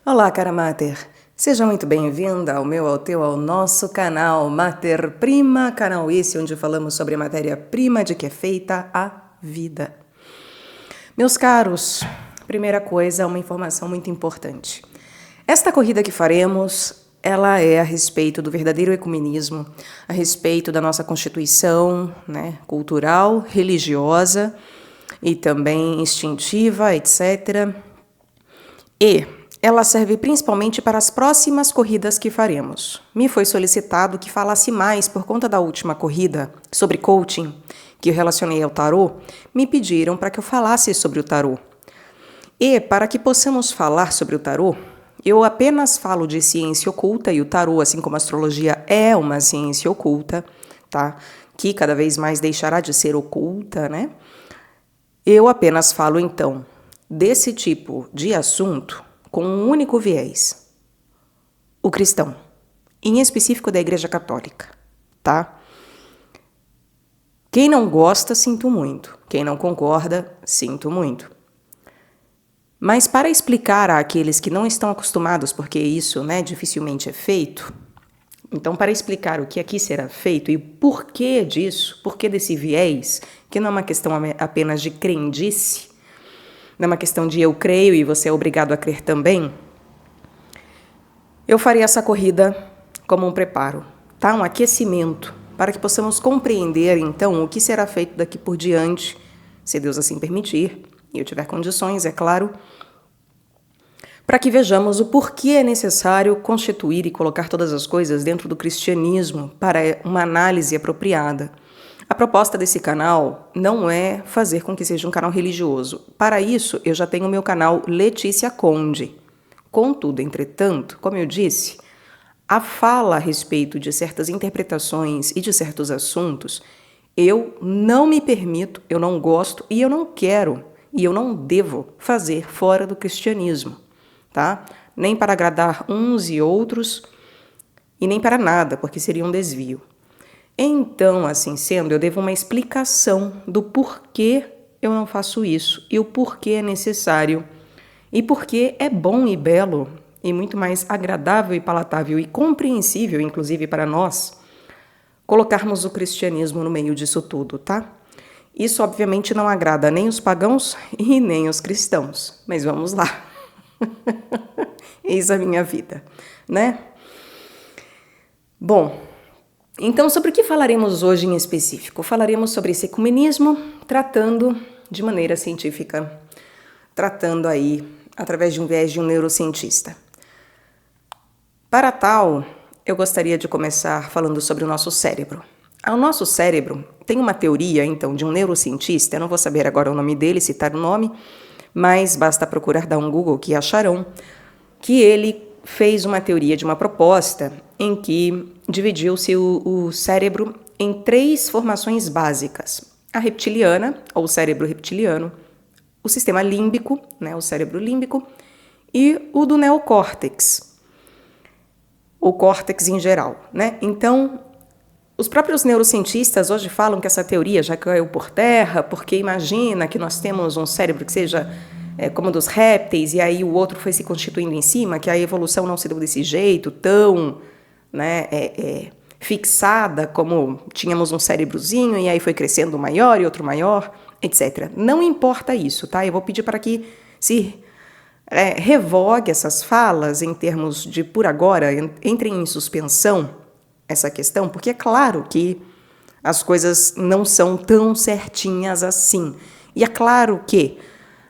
Olá, cara Mater! Seja muito bem-vinda ao meu, ao teu, ao nosso canal Mater Prima, canal esse onde falamos sobre a matéria-prima de que é feita a vida. Meus caros, primeira coisa, uma informação muito importante. Esta corrida que faremos, ela é a respeito do verdadeiro ecumenismo, a respeito da nossa constituição, cultural, religiosa e também instintiva, etc. E ela serve principalmente para as próximas corridas que faremos. Me foi solicitado que falasse mais por conta da última corrida sobre coaching, que eu relacionei ao tarô. Me pediram para que eu falasse sobre o tarô. E para que possamos falar sobre o tarô, eu apenas falo de ciência oculta, e o tarô, assim como a astrologia, é uma ciência oculta, tá? Que cada vez mais deixará de ser oculta, né? Eu apenas falo, então, desse tipo de assunto com um único viés, o cristão, em específico da Igreja Católica, tá? Quem não gosta, sinto muito. Quem não concorda, sinto muito. Mas para explicar àqueles que não estão acostumados, porque isso, dificilmente é feito, então para explicar o que aqui será feito e o porquê disso, porquê desse viés, que não é uma questão apenas de crendice, não é uma questão de eu creio e você é obrigado a crer também, eu farei essa corrida como um preparo, tá? Um aquecimento, para que possamos compreender, então, o que será feito daqui por diante, se Deus assim permitir, e eu tiver condições, é claro, para que vejamos o porquê é necessário constituir e colocar todas as coisas dentro do cristianismo para uma análise apropriada. A proposta desse canal não é fazer com que seja um canal religioso. Para isso, eu já tenho o meu canal Letícia Conde. Contudo, entretanto, como eu disse, a fala a respeito de certas interpretações e de certos assuntos, eu não me permito, eu não gosto e eu não quero e eu não devo fazer fora do cristianismo, tá? Nem para agradar uns e outros e nem para nada, porque seria um desvio. Então, assim sendo, eu devo uma explicação do porquê eu não faço isso e o porquê é necessário e porquê é bom e belo e muito mais agradável e palatável e compreensível, inclusive para nós, colocarmos o cristianismo no meio disso tudo, tá? Isso, obviamente, não agrada nem os pagãos e nem os cristãos, mas vamos lá. Eis a minha vida, né? Bom, então, sobre o que falaremos hoje em específico? Falaremos sobre esse ecumenismo, tratando de maneira científica, tratando aí através de um viés de um neurocientista. Para tal, eu gostaria de começar falando sobre o nosso cérebro. O nosso cérebro tem uma teoria, então, de um neurocientista, eu não vou saber agora o nome dele, citar o nome, mas basta procurar, dar um Google que acharão, que ele fez uma teoria de uma proposta em que dividiu-se o cérebro em 3 formações básicas. A reptiliana, ou cérebro reptiliano, o sistema límbico, o cérebro límbico, e o do neocórtex, o córtex em geral. Então, os próprios neurocientistas hoje falam que essa teoria já caiu por terra, porque imagina que nós temos um cérebro que seja como o dos répteis, e aí o outro foi se constituindo em cima, que a evolução não se deu desse jeito, tão fixada, como tínhamos um cérebrozinho, e aí foi crescendo maior e outro maior, etc. Não importa isso, tá? Eu vou pedir para que se revogue essas falas em termos de, por agora, entrem em suspensão essa questão, porque é claro que as coisas não são tão certinhas assim. E é claro que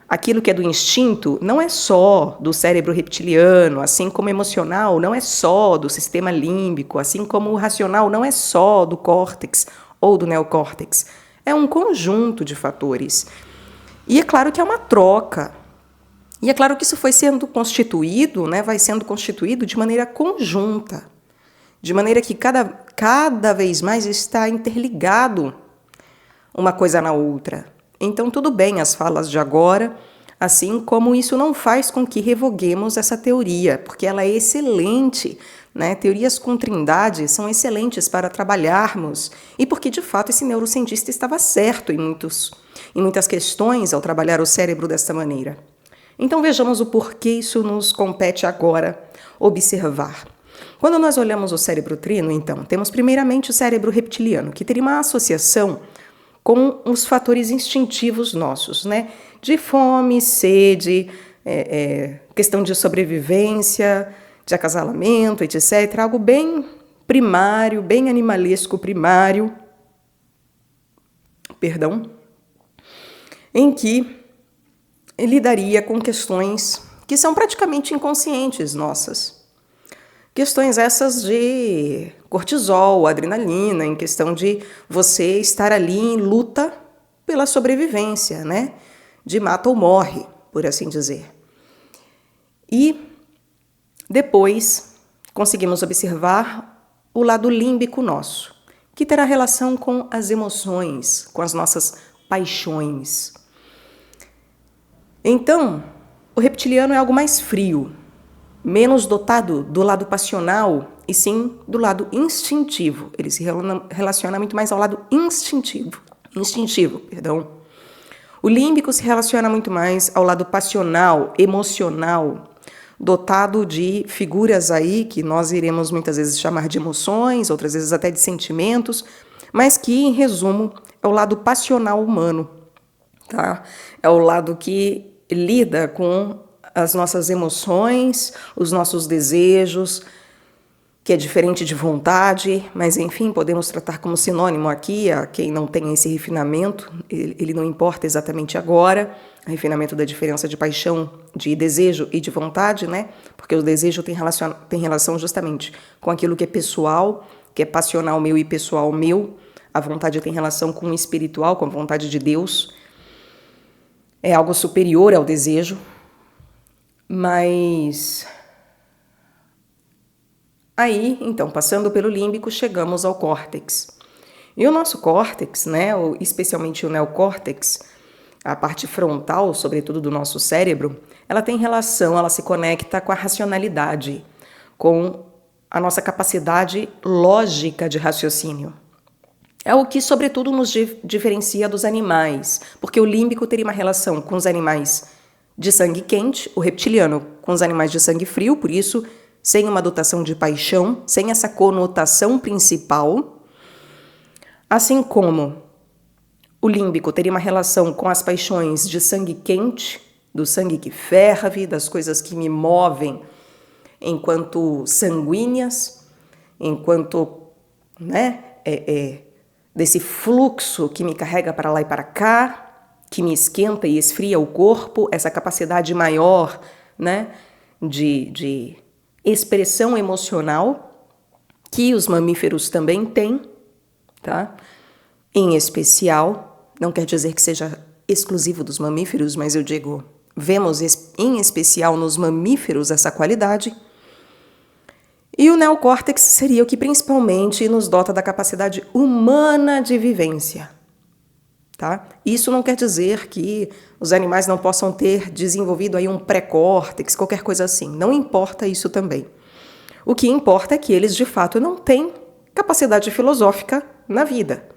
aquilo que é do instinto não é só do cérebro reptiliano, assim como o emocional não é só do sistema límbico, assim como o racional não é só do córtex ou do neocórtex. É um conjunto de fatores. E é claro que é uma troca. E é claro que isso foi sendo constituído, vai sendo constituído de maneira conjunta, de maneira que cada vez mais está interligado uma coisa na outra. Então, tudo bem as falas de agora, assim como isso não faz com que revoguemos essa teoria, porque ela é excelente, Teorias com trindade são excelentes para trabalharmos, e porque, de fato, esse neurocientista estava certo em muitas questões ao trabalhar o cérebro desta maneira. Então vejamos o porquê isso nos compete agora observar. Quando nós olhamos o cérebro trino, então, temos primeiramente o cérebro reptiliano, que teria uma associação com os fatores instintivos nossos, né? De fome, sede, questão de sobrevivência, de acasalamento, etc. Algo bem primário, bem animalesco primário, em que lidaria com questões que são praticamente inconscientes nossas. Questões essas de cortisol, adrenalina, em questão de você estar ali em luta pela sobrevivência, né? De mata ou morre, por assim dizer. E depois conseguimos observar o lado límbico nosso, que terá relação com as emoções, com as nossas paixões. Então, o reptiliano é algo mais frio, menos dotado do lado passional e sim do lado instintivo. Ele se relaciona muito mais ao lado instintivo. O límbico se relaciona muito mais ao lado passional, emocional, dotado de figuras aí que nós iremos muitas vezes chamar de emoções, outras vezes até de sentimentos, mas que, em resumo, é o lado passional humano, tá? É o lado que lida com as nossas emoções, os nossos desejos, que é diferente de vontade, mas enfim, podemos tratar como sinônimo aqui a quem não tem esse refinamento, ele não importa exatamente agora, o refinamento da diferença de paixão, de desejo e de vontade, né? Porque o desejo tem relação justamente com aquilo que é pessoal, que é passional meu e pessoal meu, a vontade tem relação com o espiritual, com a vontade de Deus, é algo superior ao desejo. Mas aí, então, passando pelo límbico, chegamos ao córtex. E o nosso córtex, né, especialmente o neocórtex, a parte frontal, sobretudo do nosso cérebro, ela tem relação, ela se conecta com a racionalidade, com a nossa capacidade lógica de raciocínio. É o que, sobretudo, nos diferencia dos animais, porque o límbico teria uma relação com os animais de sangue quente, o reptiliano com os animais de sangue frio, por isso, sem uma dotação de paixão, sem essa conotação principal. Assim como o límbico teria uma relação com as paixões de sangue quente, do sangue que ferve, das coisas que me movem enquanto sanguíneas, enquanto, né, desse fluxo que me carrega para lá e para cá, que me esquenta e esfria o corpo, essa capacidade maior, né, de expressão emocional, que os mamíferos também têm, tá? Em especial, não quer dizer que seja exclusivo dos mamíferos, mas eu digo, vemos em especial nos mamíferos essa qualidade. E o neocórtex seria o que principalmente nos dota da capacidade humana de vivência. Tá? Isso não quer dizer que os animais não possam ter desenvolvido aí um pré-córtex, qualquer coisa assim. Não importa isso também. O que importa é que eles, de fato, não têm capacidade filosófica na vida.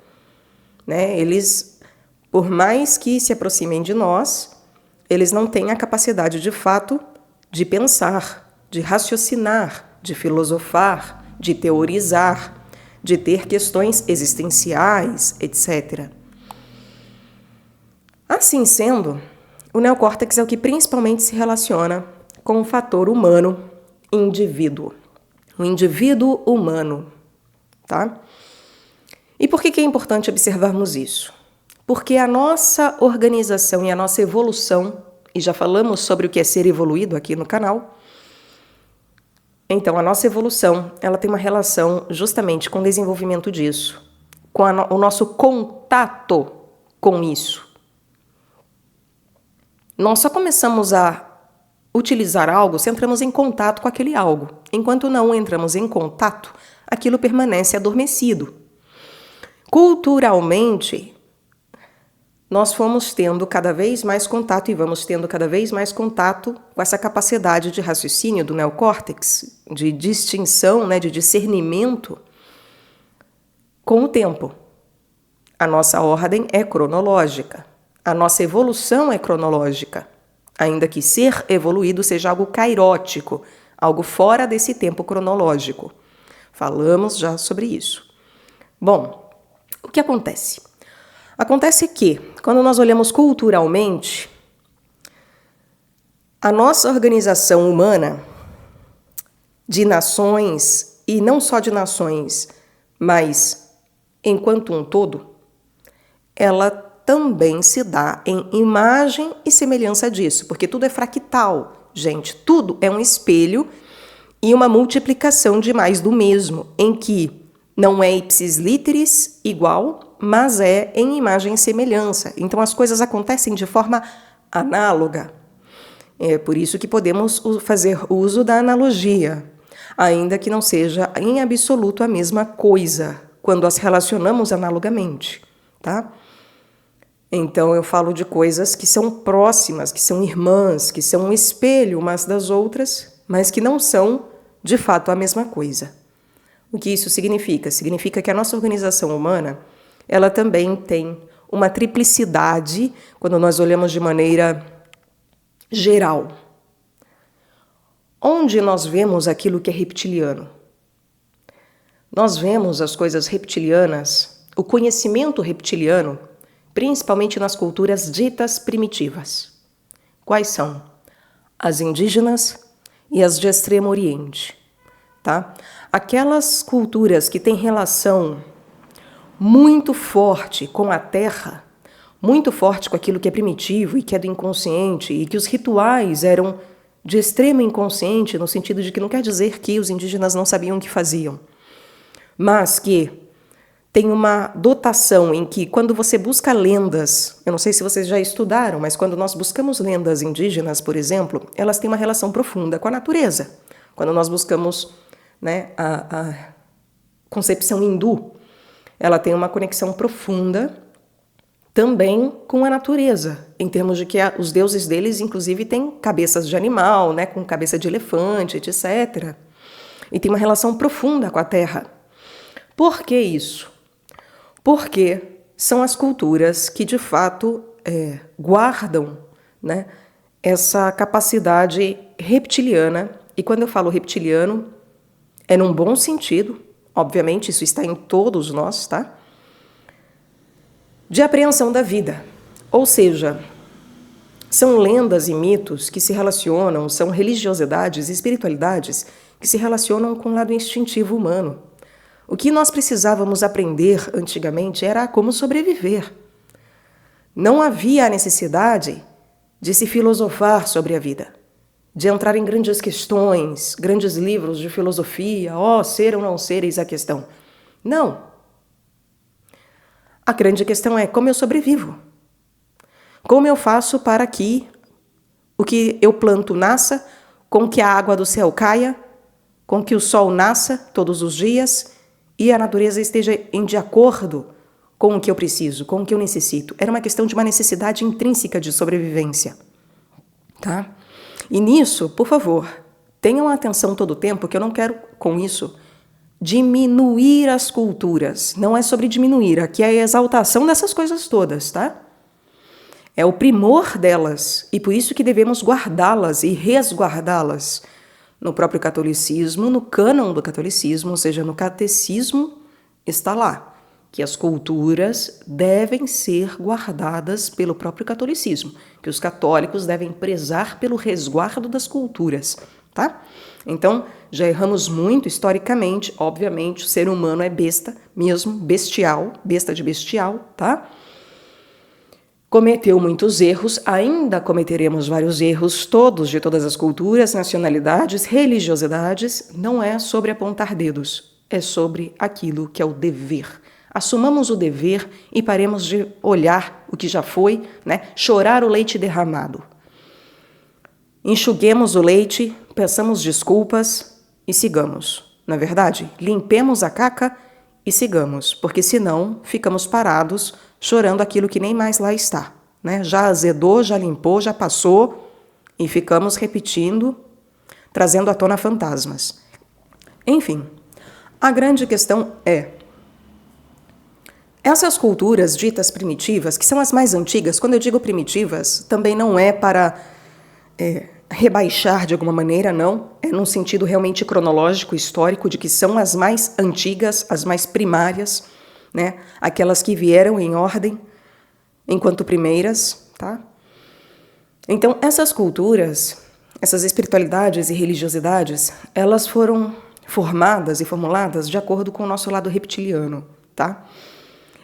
Né? Eles, por mais que se aproximem de nós, eles não têm a capacidade, de fato, de pensar, de raciocinar, de filosofar, de teorizar, de ter questões existenciais, etc. Assim sendo, o neocórtex é o que principalmente se relaciona com o fator humano, indivíduo. O indivíduo humano, tá? E por que é importante observarmos isso? Porque a nossa organização e a nossa evolução, e já falamos sobre o que é ser evoluído aqui no canal, então a nossa evolução, ela tem uma relação justamente com o desenvolvimento disso, com o nosso contato com isso. Nós só começamos a utilizar algo se entramos em contato com aquele algo. Enquanto não entramos em contato, aquilo permanece adormecido. Culturalmente, nós fomos tendo cada vez mais contato e vamos tendo cada vez mais contato com essa capacidade de raciocínio do neocórtex, de distinção, né, de discernimento, com o tempo. A nossa ordem é cronológica. A nossa evolução é cronológica. ainda que ser evoluído seja algo kairótico, algo fora desse tempo cronológico. Falamos já sobre isso. Bom, o que acontece? Acontece que, quando nós olhamos culturalmente, a nossa organização humana de nações, e não só de nações, mas enquanto um todo, ela também se dá em imagem e semelhança disso, porque tudo é fractal, gente, tudo é um espelho e uma multiplicação de mais do mesmo, em que não é ipsis literis igual, mas é em imagem e semelhança. Então as coisas acontecem de forma análoga. É por isso que podemos fazer uso da analogia, ainda que não seja em absoluto a mesma coisa, quando as relacionamos analogamente, tá? Então eu falo de coisas que são próximas, que são irmãs, que são um espelho umas das outras, mas que não são, de fato, a mesma coisa. O que isso significa? Significa que a nossa organização humana, ela também tem uma triplicidade, quando nós olhamos de maneira geral. Onde nós vemos aquilo que é reptiliano? Nós vemos as coisas reptilianas, o conhecimento reptiliano, principalmente nas culturas ditas primitivas. Quais são? As indígenas e as de Extremo Oriente, tá? Aquelas culturas que têm relação muito forte com a terra, muito forte com aquilo que é primitivo e que é do inconsciente, e que os rituais eram de extremo inconsciente, no sentido de que não quer dizer que os indígenas não sabiam o que faziam, mas que tem uma dotação em que, quando você busca lendas, eu não sei se vocês já estudaram, mas quando nós buscamos lendas indígenas, por exemplo, elas têm uma relação profunda com a natureza. Quando nós buscamos, né, a concepção hindu, ela tem uma conexão profunda também com a natureza, em termos de que os deuses deles, inclusive, têm cabeças de animal, né, com cabeça de elefante, etc. E tem uma relação profunda com a terra. Por que isso? Porque são as culturas que, de fato, guardam, né, essa capacidade reptiliana. E quando eu falo reptiliano, é num bom sentido, obviamente, isso está em todos nós, tá? De apreensão da vida. Ou seja, são lendas e mitos que se relacionam, são religiosidades e espiritualidades que se relacionam com o lado instintivo humano. O que nós precisávamos aprender antigamente era como sobreviver. Não havia a necessidade de se filosofar sobre a vida, de entrar em grandes questões, grandes livros de filosofia, ser ou não ser, eis a questão. Não. A grande questão é como eu sobrevivo. Como eu faço para que o que eu planto nasça, com que a água do céu caia, com que o sol nasça todos os dias e a natureza esteja de acordo com o que eu preciso, com o que eu necessito. Era uma questão de uma necessidade intrínseca de sobrevivência. Tá? E nisso, por favor, tenham atenção todo o tempo, que eu não quero, com isso, diminuir as culturas. Não é sobre diminuir, aqui é a exaltação dessas coisas todas, tá? É o primor delas, e por isso que devemos guardá-las e resguardá-las. No próprio catolicismo, no cânon do catolicismo, ou seja, no catecismo, está lá, que as culturas devem ser guardadas pelo próprio catolicismo, que os católicos devem prezar pelo resguardo das culturas, tá? Então, já erramos muito historicamente, obviamente, o ser humano é besta mesmo, bestial, besta de bestial, tá? Cometeu muitos erros, ainda cometeremos vários erros, todos de todas as culturas, nacionalidades, religiosidades. Não é sobre apontar dedos, é sobre aquilo que é o dever. Assumamos o dever e paremos de olhar o que já foi, né? Chorar o leite derramado. Enxuguemos o leite, peçamos desculpas e sigamos. Na verdade, limpemos a caca e sigamos, porque senão ficamos parados chorando aquilo que nem mais lá está, né? Já azedou, já limpou, já passou e ficamos repetindo, trazendo à tona fantasmas. Enfim, a grande questão é: essas culturas ditas primitivas, que são as mais antigas, quando eu digo primitivas, também não é para rebaixar de alguma maneira, não. É num sentido realmente cronológico, histórico, de que são as mais antigas, as mais primárias, né? Aquelas que vieram em ordem enquanto primeiras, tá? Então, essas culturas, essas espiritualidades e religiosidades, elas foram formadas e formuladas de acordo com o nosso lado reptiliano, tá?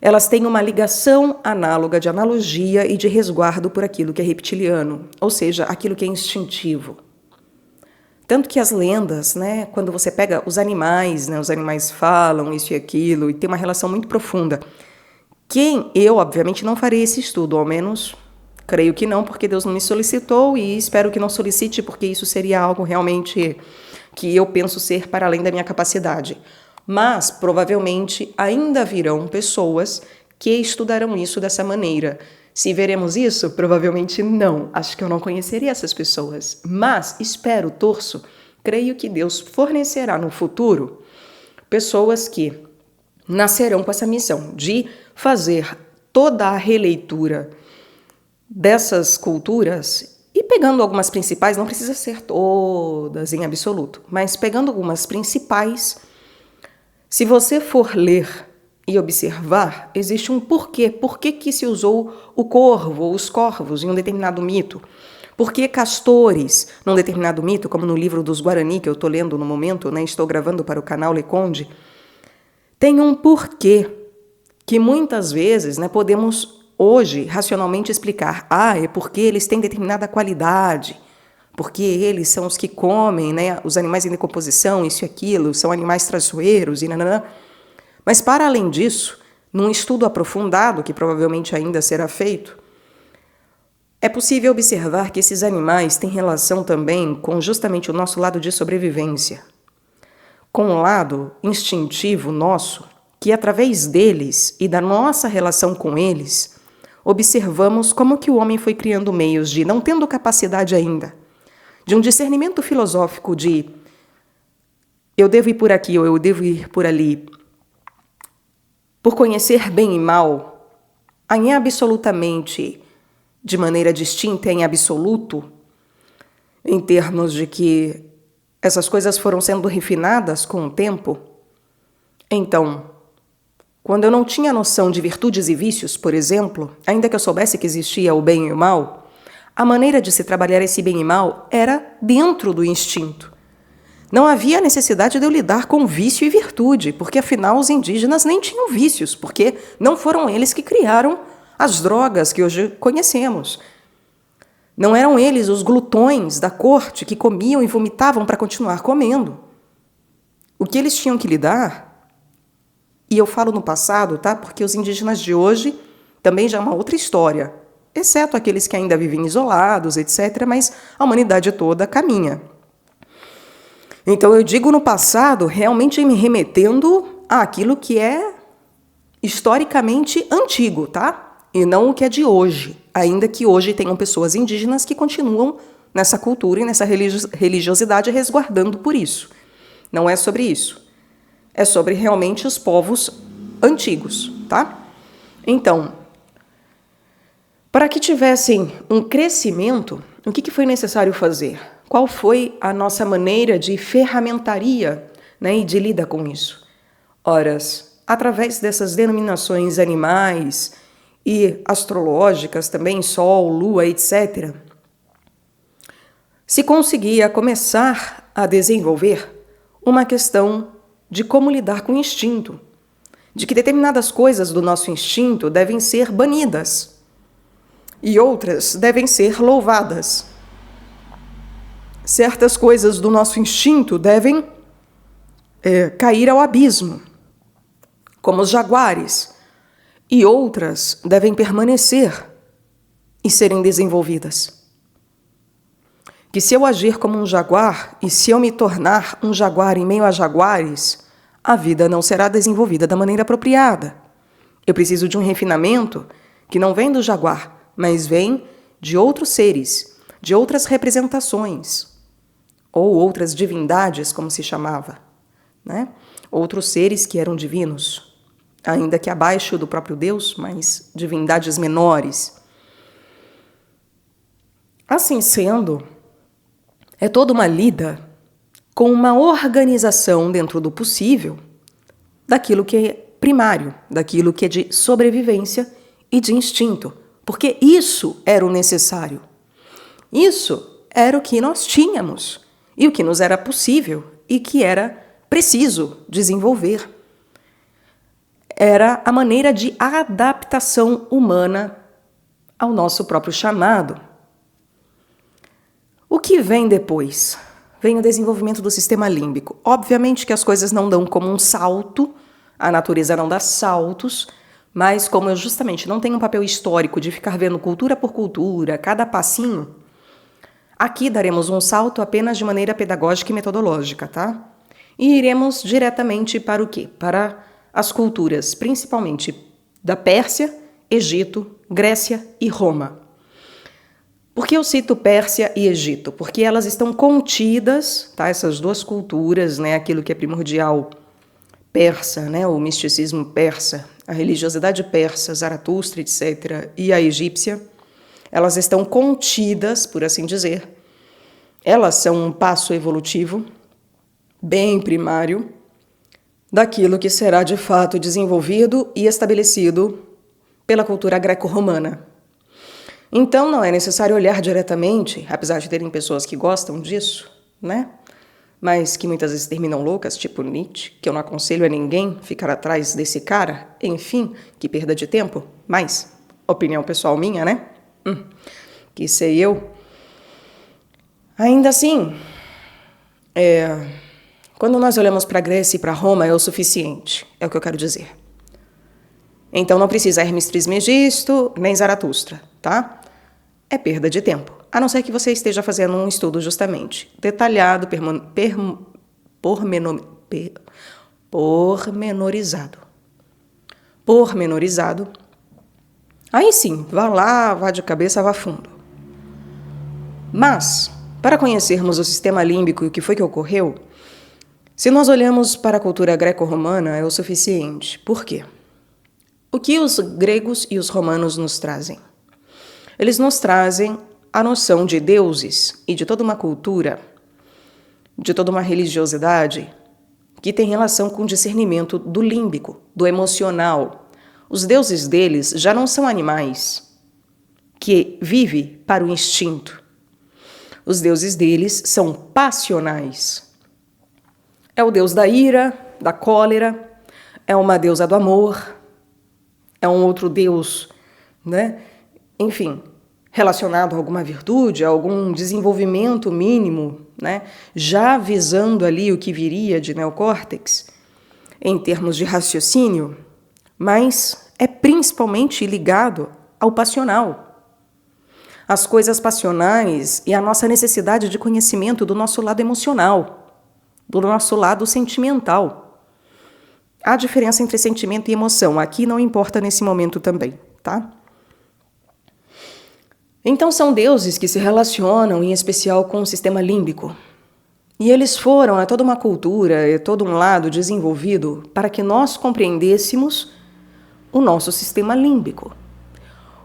Elas têm uma ligação análoga de analogia e de resguardo por aquilo que é reptiliano, ou seja, aquilo que é instintivo. Tanto que as lendas, né, quando você pega os animais falam isso e aquilo, e tem uma relação muito profunda. Eu, obviamente, não farei esse estudo, ao menos creio que não, porque Deus não me solicitou e espero que não solicite, porque isso seria algo realmente que eu penso ser para além da minha capacidade. Mas, provavelmente, ainda virão pessoas que estudarão isso dessa maneira. Se veremos isso, provavelmente não. Acho que eu não conheceria essas pessoas. Mas, torço, creio que Deus fornecerá no futuro pessoas que nascerão com essa missão de fazer toda a releitura dessas culturas e pegando algumas principais, não precisa ser todas em absoluto, mas pegando algumas principais. Se você for ler e observar, existe um porquê. Por que se usou o corvo ou os corvos em um determinado mito? Por que castores num determinado mito, como no livro dos Guarani, que eu estou lendo no momento, né, estou gravando para o canal Leconde, tem um porquê que muitas vezes, né, podemos hoje racionalmente explicar. É porque eles têm determinada qualidade, porque eles são os que comem, né, os animais em decomposição, isso e aquilo, são animais traiçoeiros e nananã. Mas, para além disso, num estudo aprofundado, que provavelmente ainda será feito, é possível observar que esses animais têm relação também com justamente o nosso lado de sobrevivência, com o lado instintivo nosso, que através deles e da nossa relação com eles, observamos como que o homem foi criando meios de, não tendo capacidade ainda, de um discernimento filosófico de eu devo ir por aqui ou eu devo ir por ali, por conhecer bem e mal, em absolutamente, de maneira distinta, em absoluto, em termos de que essas coisas foram sendo refinadas com o tempo. Então, quando eu não tinha noção de virtudes e vícios, por exemplo, ainda que eu soubesse que existia o bem e o mal, a maneira de se trabalhar esse bem e mal era dentro do instinto. Não havia necessidade de eu lidar com vício e virtude, porque afinal os indígenas nem tinham vícios, porque não foram eles que criaram as drogas que hoje conhecemos. Não eram eles os glutões da corte que comiam e vomitavam para continuar comendo. O que eles tinham que lidar, e eu falo no passado, tá? Porque os indígenas de hoje também já é uma outra história, exceto aqueles que ainda vivem isolados, etc., mas a humanidade toda caminha. Então eu digo no passado, realmente me remetendo àquilo que é historicamente antigo, tá? E não o que é de hoje, ainda que hoje tenham pessoas indígenas que continuam nessa cultura e nessa religiosidade resguardando por isso. Não é sobre isso. É sobre realmente os povos antigos, tá? Então, para que tivessem um crescimento, o que foi necessário fazer? Qual foi a nossa maneira de ferramentaria, né, e de lida com isso? Ora, através dessas denominações animais e astrológicas também, Sol, Lua, etc., se conseguia começar a desenvolver uma questão de como lidar com o instinto, de que determinadas coisas do nosso instinto devem ser banidas e outras devem ser louvadas. Certas coisas do nosso instinto devem cair ao abismo, como os jaguares, e outras devem permanecer e serem desenvolvidas. Que se eu agir como um jaguar e se eu me tornar um jaguar em meio a jaguares, a vida não será desenvolvida da maneira apropriada. Eu preciso de um refinamento que não vem do jaguar, mas vem de outros seres, de outras representações, ou outras divindades, como se chamava, né? Outros seres que eram divinos, ainda que abaixo do próprio Deus, mas divindades menores. Assim sendo, É toda uma lida com uma organização dentro do possível daquilo que é primário, daquilo que é de sobrevivência e de instinto, porque isso era o necessário. Isso era o que nós tínhamos e o que nos era possível e que era preciso desenvolver. Era a maneira de adaptação humana ao nosso próprio chamado. O que vem depois? Vem o desenvolvimento do sistema límbico. Obviamente que as coisas não dão como um salto, a natureza não dá saltos, mas como eu justamente não tenho um papel histórico de ficar vendo cultura por cultura, cada passinho, aqui daremos um salto apenas de maneira pedagógica e metodológica, tá? E iremos diretamente para o quê? Para as culturas, principalmente da Pérsia, Egito, Grécia e Roma. Por que eu cito Pérsia e Egito? Porque elas estão contidas, tá? Essas duas culturas, né? Aquilo que é primordial persa, né? O misticismo persa, a religiosidade persa, Zaratustra, etc., e a egípcia, elas estão contidas, por assim dizer. Elas são um passo evolutivo bem primário daquilo que será de fato desenvolvido e estabelecido pela cultura greco-romana. Então, não é necessário olhar diretamente, apesar de terem pessoas que gostam disso, né? Mas que muitas vezes terminam loucas, tipo Nietzsche, que eu não aconselho a ninguém ficar atrás desse cara. Enfim, que perda de tempo. Mas, opinião pessoal minha, né? Que sei eu. Ainda assim, quando nós olhamos para a Grécia e para Roma, é o suficiente. É o que eu quero dizer. Então, não precisa Hermes Trismegisto, nem Zaratustra, tá? É perda de tempo, a não ser que você esteja fazendo um estudo justamente detalhado, pormenorizado. Aí sim, vá lá, vá de cabeça, vá fundo. Mas, para conhecermos o sistema límbico e o que foi que ocorreu, se nós olhamos para a cultura greco-romana, é o suficiente. Por quê? O que os gregos e os romanos nos trazem? Eles nos trazem a noção de deuses e de toda uma cultura, de toda uma religiosidade que tem relação com o discernimento do límbico, do emocional. Os deuses deles já não são animais que vivem para o instinto. Os deuses deles são passionais. É o deus da ira, da cólera, é uma deusa do amor, é um outro deus, né? Enfim, relacionado a alguma virtude, a algum desenvolvimento mínimo, né? Já visando ali o que viria de neocórtex, em termos de raciocínio, mas é principalmente ligado ao passional. As coisas passionais e a nossa necessidade de conhecimento do nosso lado emocional, do nosso lado sentimental. Há diferença entre sentimento e emoção, aqui não importa nesse momento também, tá? Então são deuses que se relacionam, em especial, com o sistema límbico. E eles foram a toda uma cultura e todo um lado desenvolvido para que nós compreendêssemos o nosso sistema límbico,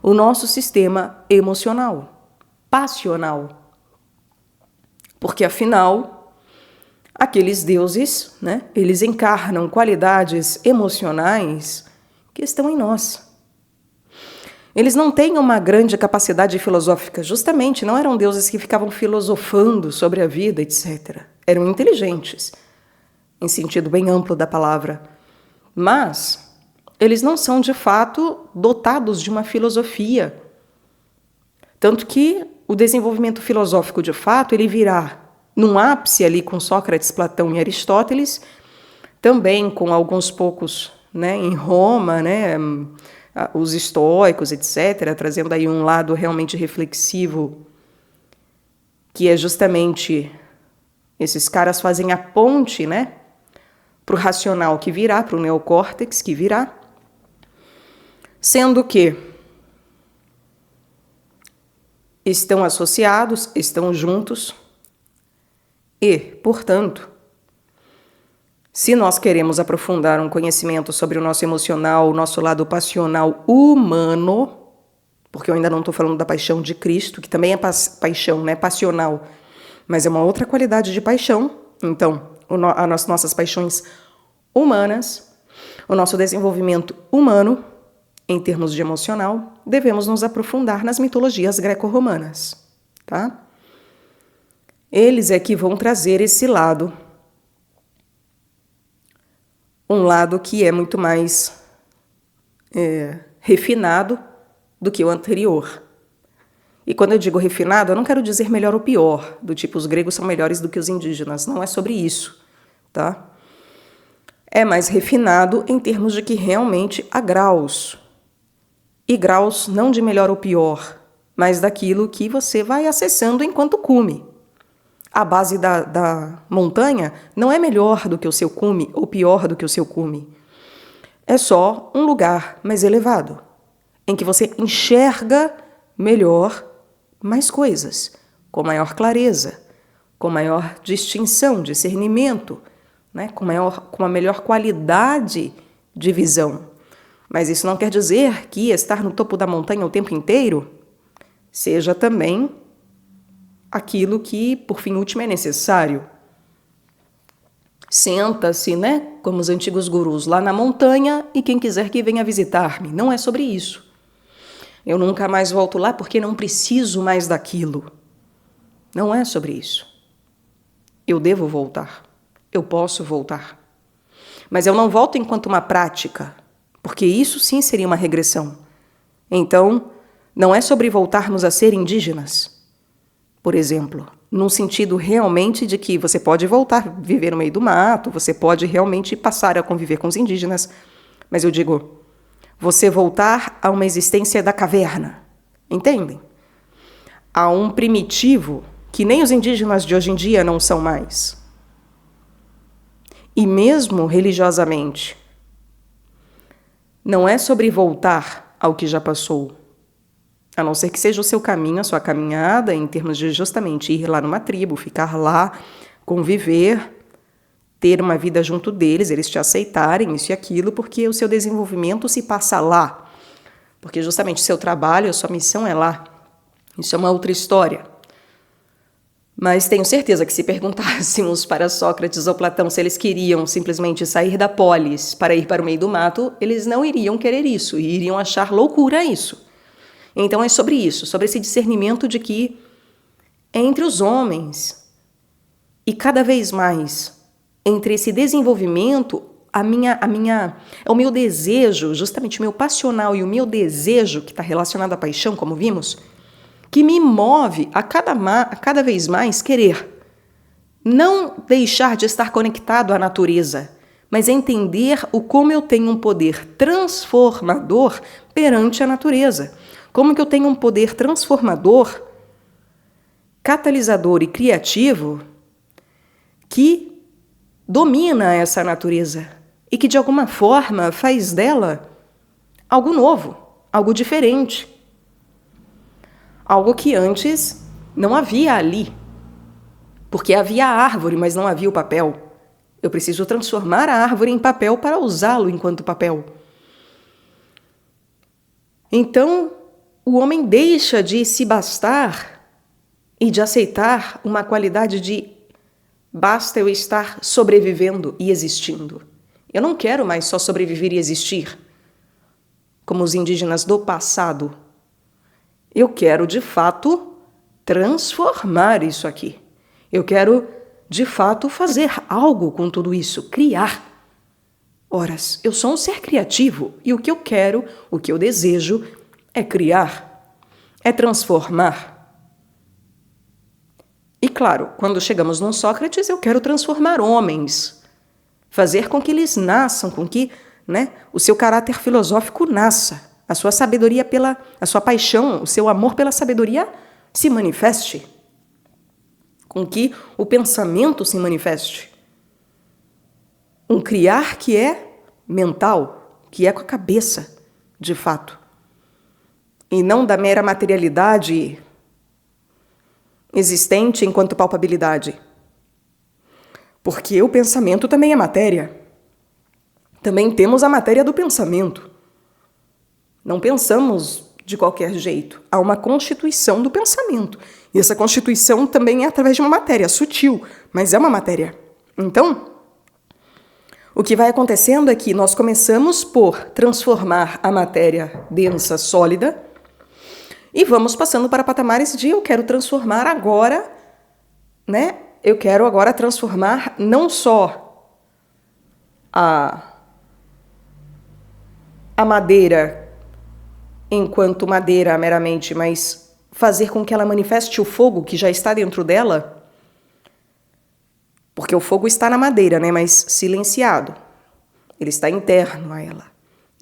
o nosso sistema emocional, passional. Porque, afinal, aqueles deuses, né, eles encarnam qualidades emocionais que estão em nós. Eles não têm uma grande capacidade filosófica, justamente não eram deuses que ficavam filosofando sobre a vida, etc. Eram inteligentes, em sentido bem amplo da palavra. Mas eles não são, de fato, dotados de uma filosofia. Tanto que o desenvolvimento filosófico, de fato, ele virá num ápice ali com Sócrates, Platão e Aristóteles, também com alguns poucos, né, em Roma, né, os estoicos, etc., trazendo aí um lado realmente reflexivo, que é justamente esses caras fazem a ponte, né, para o racional que virá, para o neocórtex que virá, sendo que estão associados, estão juntos e, portanto, se nós queremos aprofundar um conhecimento sobre o nosso emocional, o nosso lado passional humano, porque eu ainda não estou falando da paixão de Cristo, que também é paixão, né, passional, mas é uma outra qualidade de paixão. Então, as nossas paixões humanas, o nosso desenvolvimento humano, em termos de emocional, devemos nos aprofundar nas mitologias greco-romanas, tá? Eles é que vão trazer esse lado, um lado que é muito mais refinado do que o anterior. E quando eu digo refinado, eu não quero dizer melhor ou pior, do tipo os gregos são melhores do que os indígenas, não é sobre isso, tá? É mais refinado em termos de que realmente há graus. E graus não de melhor ou pior, mas daquilo que você vai acessando enquanto cume. A base da montanha não é melhor do que o seu cume ou pior do que o seu cume. É só um lugar mais elevado, em que você enxerga melhor mais coisas, com maior clareza, com maior distinção, discernimento, né? com uma melhor qualidade de visão. Mas isso não quer dizer que estar no topo da montanha o tempo inteiro seja também aquilo que, por fim último, é necessário. Senta-se, né, como os antigos gurus, lá na montanha e quem quiser que venha visitar-me. Não é sobre isso. Eu nunca mais volto lá porque não preciso mais daquilo. Não é sobre isso. Eu devo voltar. Eu posso voltar. Mas eu não volto enquanto uma prática, porque isso sim seria uma regressão. Então, não é sobre voltarmos a ser indígenas, por exemplo, num sentido realmente de que você pode voltar a viver no meio do mato, você pode realmente passar a conviver com os indígenas, mas eu digo, você voltar a uma existência da caverna, entendem? A um primitivo que nem os indígenas de hoje em dia não são mais. E mesmo religiosamente, não é sobre voltar ao que já passou, a não ser que seja o seu caminho, a sua caminhada, em termos de justamente ir lá numa tribo, ficar lá, conviver, ter uma vida junto deles, eles te aceitarem, isso e aquilo, porque o seu desenvolvimento se passa lá. Porque justamente o seu trabalho, a sua missão é lá. Isso é uma outra história. Mas tenho certeza que se perguntássemos para Sócrates ou Platão se eles queriam simplesmente sair da polis para ir para o meio do mato, eles não iriam querer isso, e iriam achar loucura isso. Então é sobre isso, sobre esse discernimento de que entre os homens e cada vez mais entre esse desenvolvimento, o meu desejo, justamente o meu passional e o meu desejo que está relacionado à paixão, como vimos, que me move a cada vez mais querer não deixar de estar conectado à natureza, mas entender como eu tenho um poder transformador perante a natureza. Como que eu tenho um poder transformador, catalisador e criativo que domina essa natureza e que, de alguma forma, faz dela algo novo, algo diferente. Algo que antes não havia ali. Porque havia a árvore, mas não havia o papel. Eu preciso transformar a árvore em papel para usá-lo enquanto papel. Então, o homem deixa de se bastar e de aceitar uma qualidade de basta eu estar sobrevivendo e existindo. Eu não quero mais só sobreviver e existir, como os indígenas do passado. Eu quero, de fato, transformar isso aqui. Eu quero, de fato, fazer algo com tudo isso, criar. Horas, eu sou um ser criativo e o que eu quero, o que eu desejo é criar, é transformar. E claro, quando chegamos num Sócrates, eu quero transformar homens, fazer com que eles nasçam, com que, o seu caráter filosófico nasça, a sua sabedoria a sua paixão, o seu amor pela sabedoria se manifeste, com que o pensamento se manifeste. Um criar que é mental, que é com a cabeça, de fato. E não da mera materialidade existente enquanto palpabilidade. Porque o pensamento também é matéria. Também temos a matéria do pensamento. Não pensamos de qualquer jeito. Há uma constituição do pensamento. E essa constituição também é através de uma matéria sutil, mas é uma matéria. Então, o que vai acontecendo é que nós começamos por transformar a matéria densa, sólida, e vamos passando para patamares de eu quero transformar agora, né? Eu quero agora transformar não só a madeira enquanto madeira meramente, mas fazer com que ela manifeste o fogo que já está dentro dela, porque o fogo está na madeira, né? Mas silenciado. Ele está interno a ela.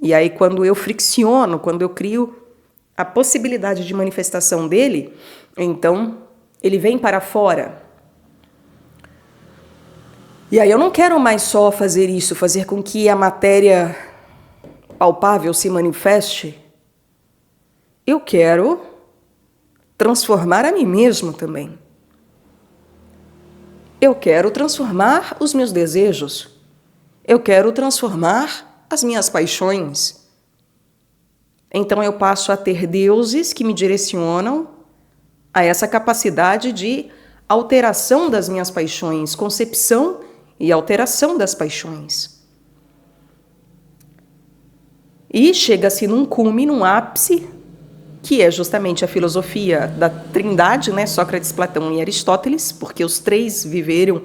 E aí quando eu fricciono, quando eu crio a possibilidade de manifestação dele, então ele vem para fora. E aí eu não quero mais só fazer isso, fazer com que a matéria palpável se manifeste. Eu quero transformar a mim mesmo também. Eu quero transformar os meus desejos. Eu quero transformar as minhas paixões. Então eu passo a ter deuses que me direcionam a essa capacidade de alteração das minhas paixões, concepção e alteração das paixões. E chega-se num cume, num ápice, que é justamente a filosofia da trindade, né? Sócrates, Platão e Aristóteles, porque os três viveram,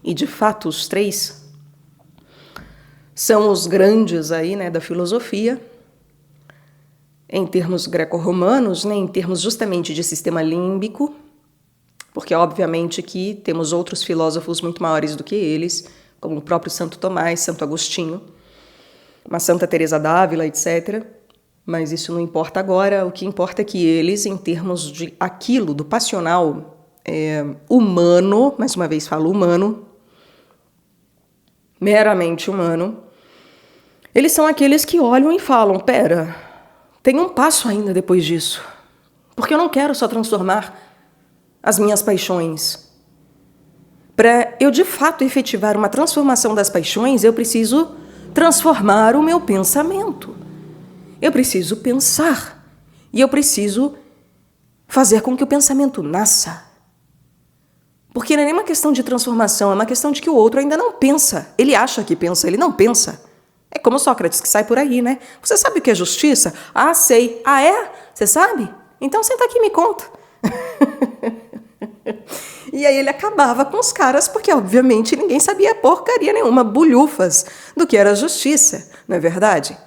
e de fato os três são os grandes aí, né, da filosofia, em termos greco-romanos, né, em termos justamente de sistema límbico, porque obviamente que temos outros filósofos muito maiores do que eles, como o próprio Santo Tomás, Santo Agostinho, uma Santa Teresa d'Ávila, etc. Mas isso não importa agora, o que importa é que eles, em termos de aquilo, do passional humano, mais uma vez falo humano, meramente humano, eles são aqueles que olham e falam, pera, tem um passo ainda depois disso, porque eu não quero só transformar as minhas paixões. Para eu, de fato, efetivar uma transformação das paixões, eu preciso transformar o meu pensamento. Eu preciso pensar. E eu preciso fazer com que o pensamento nasça. Porque não é nem uma questão de transformação, é uma questão de que o outro ainda não pensa. Ele acha que pensa, ele não pensa. É como Sócrates, que sai por aí, né? Você sabe o que é justiça? Ah, sei. Ah, é? Você sabe? Então senta aqui e me conta. E aí ele acabava com os caras, porque obviamente ninguém sabia porcaria nenhuma, bulhufas, do que era justiça, não é verdade?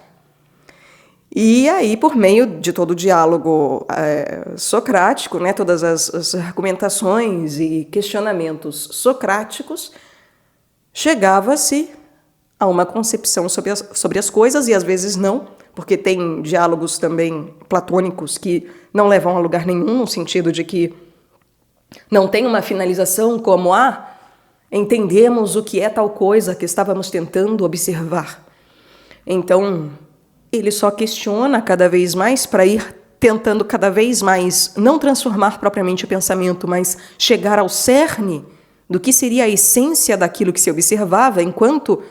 E aí, por meio de todo o diálogo socrático, né, todas as argumentações e questionamentos socráticos, chegava-se a uma concepção sobre as coisas, e às vezes não, porque tem diálogos também platônicos que não levam a lugar nenhum, no sentido de que não tem uma finalização como entendemos o que é tal coisa que estávamos tentando observar. Então, ele só questiona cada vez mais para ir tentando cada vez mais não transformar propriamente o pensamento, mas chegar ao cerne do que seria a essência daquilo que se observava enquanto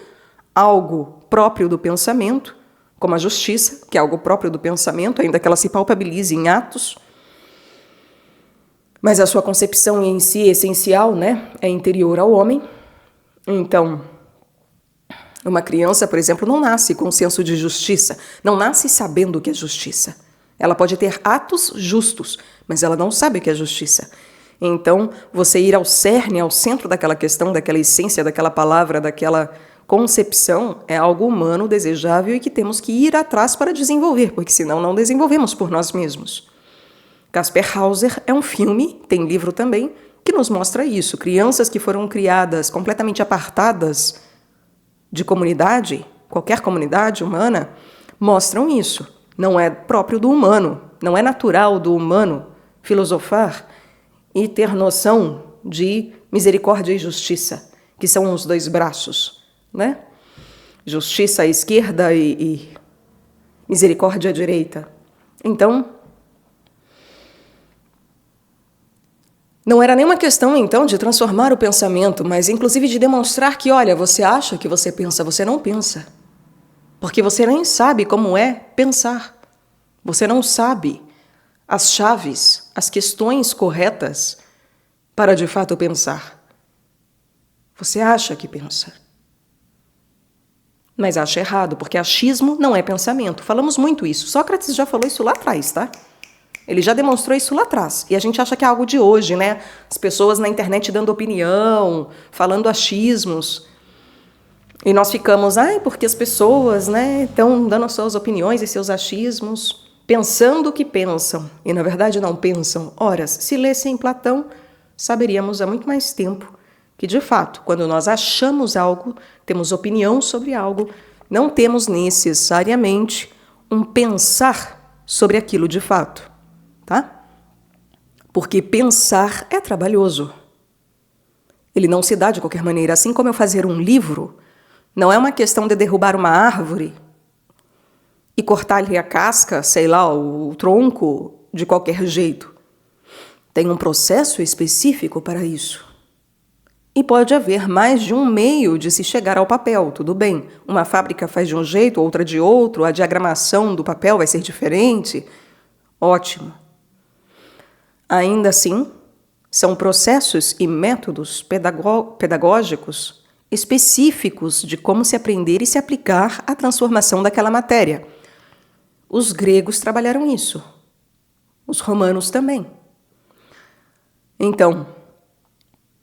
algo próprio do pensamento, como a justiça, que é algo próprio do pensamento, ainda que ela se palpabilize em atos, mas a sua concepção em si essencial, né, é interior ao homem. Então, uma criança, por exemplo, não nasce com senso de justiça, não nasce sabendo o que é justiça. Ela pode ter atos justos, mas ela não sabe o que é justiça. Então, você ir ao cerne, ao centro daquela questão, daquela essência, daquela palavra, daquela concepção, é algo humano, desejável e que temos que ir atrás para desenvolver, porque senão não desenvolvemos por nós mesmos. Kaspar Hauser é um filme, tem livro também, que nos mostra isso. Crianças que foram criadas completamente apartadas de comunidade, qualquer comunidade humana, mostram isso. Não é próprio do humano, não é natural do humano filosofar e ter noção de misericórdia e justiça, que são os dois braços, né? Justiça à esquerda e misericórdia à direita. Então, não era nenhuma questão, então, de transformar o pensamento, mas inclusive de demonstrar que, olha, você acha que você pensa, você não pensa. Porque você nem sabe como é pensar. Você não sabe as chaves, as questões corretas para de fato pensar. Você acha que pensa, mas acha errado, porque achismo não é pensamento. Falamos muito isso. Sócrates já falou isso lá atrás, tá? Ele já demonstrou isso lá atrás. E a gente acha que é algo de hoje, né? As pessoas na internet dando opinião, falando achismos. E nós ficamos, porque as pessoas, né, estão dando as suas opiniões e seus achismos, pensando o que pensam. E na verdade não pensam. Ora, se lessem Platão, saberíamos há muito mais tempo que, de fato, quando nós achamos algo, temos opinião sobre algo, não temos necessariamente um pensar sobre aquilo de fato, tá? Porque pensar é trabalhoso. Ele não se dá de qualquer maneira. Assim como eu fazer um livro, não é uma questão de derrubar uma árvore e cortar-lhe a casca, sei lá, o tronco, de qualquer jeito. Tem um processo específico para isso. E pode haver mais de um meio de se chegar ao papel, tudo bem. Uma fábrica faz de um jeito, outra de outro, a diagramação do papel vai ser diferente. Ótimo. Ainda assim, são processos e métodos pedagógicos específicos de como se aprender e se aplicar à transformação daquela matéria. Os gregos trabalharam isso. Os romanos também. Então,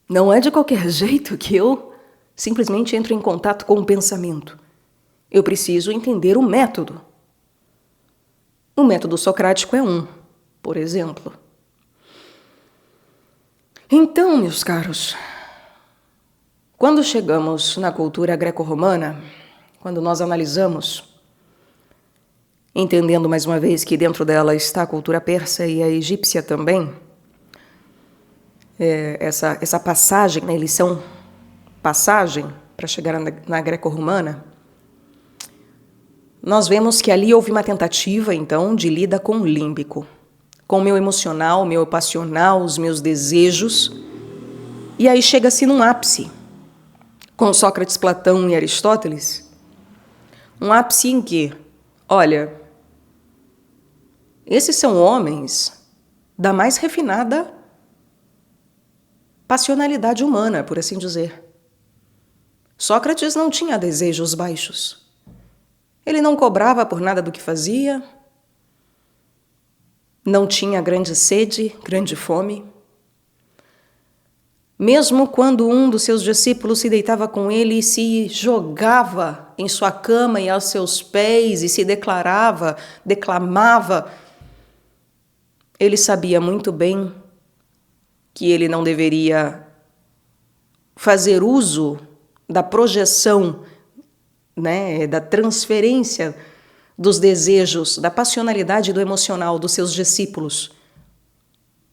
não é de qualquer jeito que eu simplesmente entro em contato com o pensamento. Eu preciso entender o método. O método socrático é um, por exemplo. Então, meus caros, quando chegamos na cultura greco-romana, quando nós analisamos, entendendo mais uma vez que dentro dela está a cultura persa e a egípcia também, essa passagem, né, eles são passagem para chegar na greco-romana, nós vemos que ali houve uma tentativa, então, de lida com o límbico, com o meu emocional, o meu passional, os meus desejos, e aí chega-se num ápice, com Sócrates, Platão e Aristóteles, um ápice em que, olha, esses são homens da mais refinada passionalidade humana, por assim dizer. Sócrates não tinha desejos baixos. Ele não cobrava por nada do que fazia, não tinha grande sede, grande fome. Mesmo quando um dos seus discípulos se deitava com ele e se jogava em sua cama e aos seus pés e se declamava, ele sabia muito bem que ele não deveria fazer uso da projeção, né, da transferência dos desejos, da passionalidade e do emocional dos seus discípulos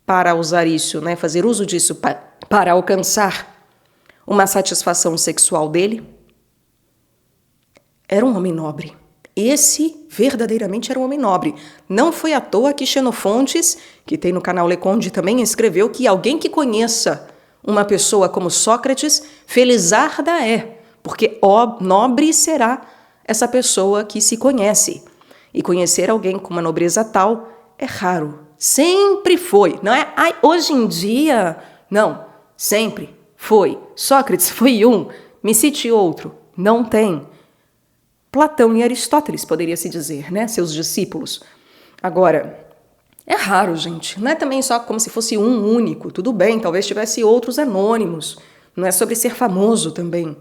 para usar isso, né, fazer uso disso para alcançar uma satisfação sexual dele. Era um homem nobre. Esse verdadeiramente era um homem nobre. Não foi à toa que Xenofontes, que tem no canal Leconde também, escreveu que alguém que conheça uma pessoa como Sócrates, felizarda é, porque nobre será essa pessoa que se conhece. E conhecer alguém com uma nobreza tal é raro. Sempre foi. Não é hoje em dia, não. Sempre foi. Sócrates foi um, me cite outro. Não tem. Platão e Aristóteles, poderia-se dizer, né? Seus discípulos. Agora, é raro, gente. Não é também só como se fosse um único. Tudo bem, talvez tivesse outros anônimos. Não é sobre ser famoso também.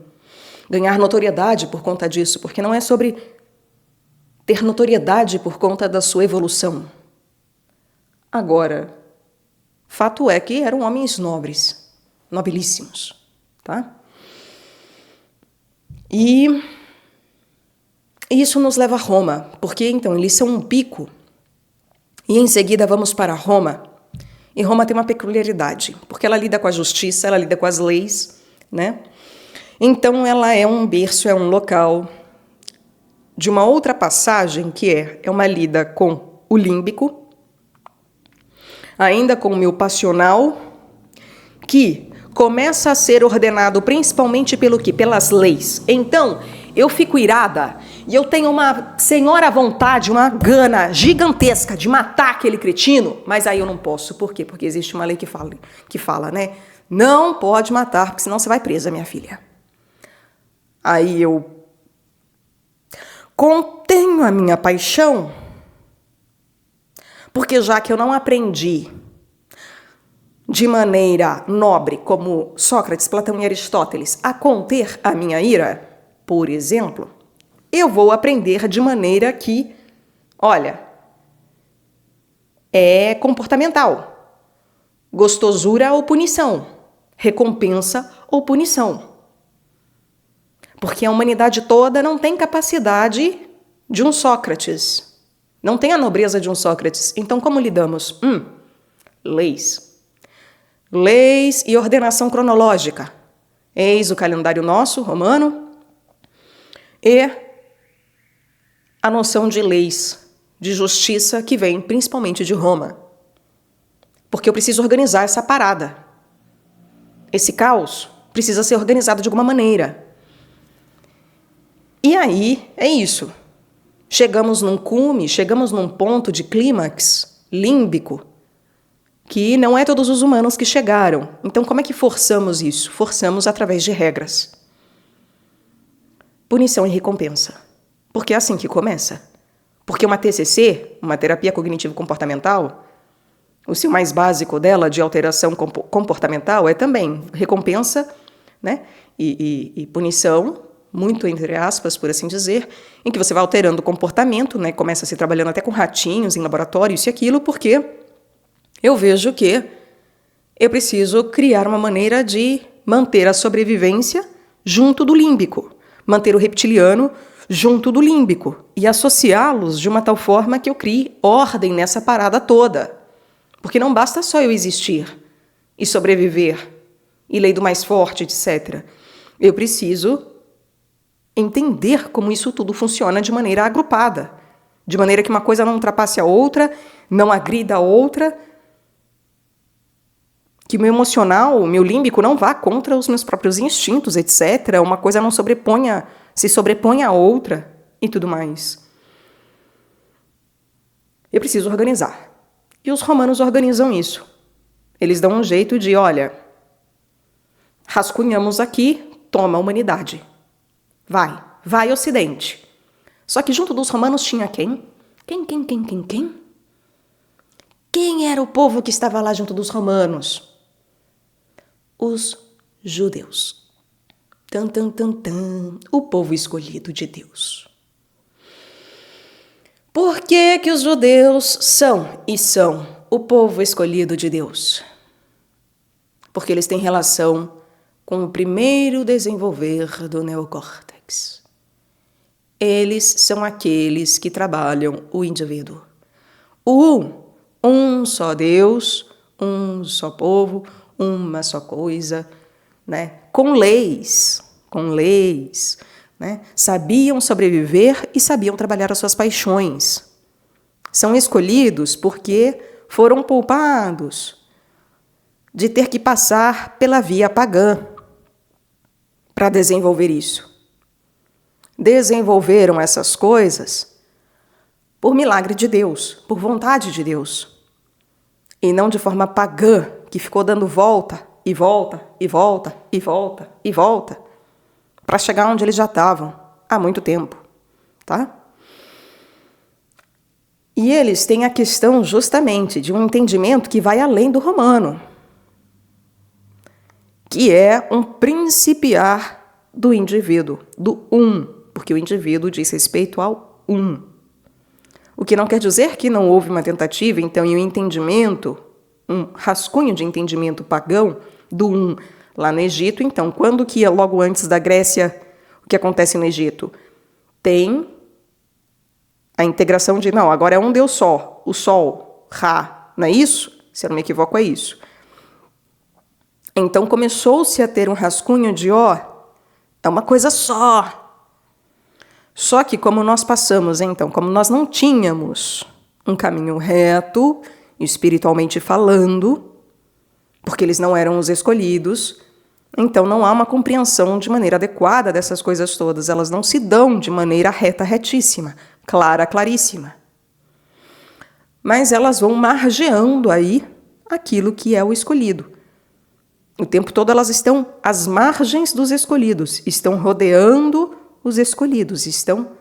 Ganhar notoriedade por conta disso, porque não é sobre ter notoriedade por conta da sua evolução. Agora, fato é que eram homens nobres, nobilíssimos, tá? E isso nos leva a Roma, porque então eles são um pico. E em seguida vamos para Roma. E Roma tem uma peculiaridade, porque ela lida com a justiça, ela lida com as leis, né? Então ela é um berço, é um local de uma outra passagem que é uma lida com o límbico, ainda com o meu passional, que começa a ser ordenado principalmente pelo quê? Pelas leis. Então, eu fico irada e eu tenho uma senhora vontade, uma gana gigantesca de matar aquele cretino, mas aí eu não posso. Por quê? Porque existe uma lei que fala, né? Não pode matar, porque senão você vai presa, minha filha. Aí eu contenho a minha paixão, porque já que eu não aprendi de maneira nobre, como Sócrates, Platão e Aristóteles, a conter a minha ira, por exemplo, eu vou aprender de maneira que, olha, é comportamental. Gostosura ou punição. Recompensa ou punição. Porque a humanidade toda não tem capacidade de um Sócrates. Não tem a nobreza de um Sócrates. Então, como lidamos? Leis. Leis e ordenação cronológica. Eis o calendário nosso, romano, e a noção de leis, de justiça que vem principalmente de Roma. Porque eu preciso organizar essa parada. Esse caos precisa ser organizado de alguma maneira. E aí, é isso. Chegamos num cume, chegamos num ponto de clímax límbico, que não é todos os humanos que chegaram. Então, como é que forçamos isso? Forçamos através de regras. Punição e recompensa. Porque é assim que começa. Porque uma TCC, uma terapia cognitivo-comportamental, o seu mais básico dela, de alteração comportamental, é também recompensa, né? e punição, muito entre aspas, por assim dizer, em que você vai alterando o comportamento, né? Começa a se trabalhando até com ratinhos em laboratório, isso e aquilo, porque eu vejo que eu preciso criar uma maneira de manter a sobrevivência junto do límbico, manter o reptiliano junto do límbico e associá-los de uma tal forma que eu crie ordem nessa parada toda. Porque não basta só eu existir e sobreviver, e lei do mais forte, etc. Eu preciso entender como isso tudo funciona de maneira agrupada, de maneira que uma coisa não ultrapasse a outra, não agrida a outra, que o meu emocional, o meu límbico não vá contra os meus próprios instintos, etc. Uma coisa não se sobreponha a outra e tudo mais. Eu preciso organizar. E os romanos organizam isso. Eles dão um jeito de, olha, rascunhamos aqui, toma a humanidade. Vai Ocidente. Só que junto dos romanos tinha quem? Quem? Quem era o povo que estava lá junto dos romanos? Os judeus. O povo escolhido de Deus. Por que que os judeus são o povo escolhido de Deus? Porque eles têm relação com o primeiro desenvolver do neocórtex. Eles são aqueles que trabalham o indivíduo. Um só Deus, um só povo, uma só coisa, né? Com leis, né? Sabiam sobreviver e sabiam trabalhar as suas paixões. São escolhidos porque foram poupados de ter que passar pela via pagã para desenvolver isso. Desenvolveram essas coisas por milagre de Deus, por vontade de Deus, e não de forma pagã, que ficou dando volta, para chegar onde eles já estavam há muito tempo, tá? E eles têm a questão justamente de um entendimento que vai além do romano, que é um principiar do indivíduo, do porque o indivíduo diz respeito ao O que não quer dizer que não houve uma tentativa, então, e um entendimento, um rascunho de entendimento pagão do lá no Egito. Então, quando que logo antes da Grécia, o que acontece no Egito? Tem a integração de, não, agora é um Deus só, o Sol, Ra, não é isso? Se eu não me equivoco, é isso. Então, começou-se a ter um rascunho de, é uma coisa só. Só que como nós passamos, então, como nós não tínhamos um caminho reto, espiritualmente falando, porque eles não eram os escolhidos, Então não há uma compreensão de maneira adequada dessas coisas todas, elas não se dão de maneira reta, retíssima, clara, claríssima. Mas elas vão margeando aí aquilo que é o escolhido. O tempo todo elas estão às margens dos escolhidos, estão rodeando os escolhidos, estão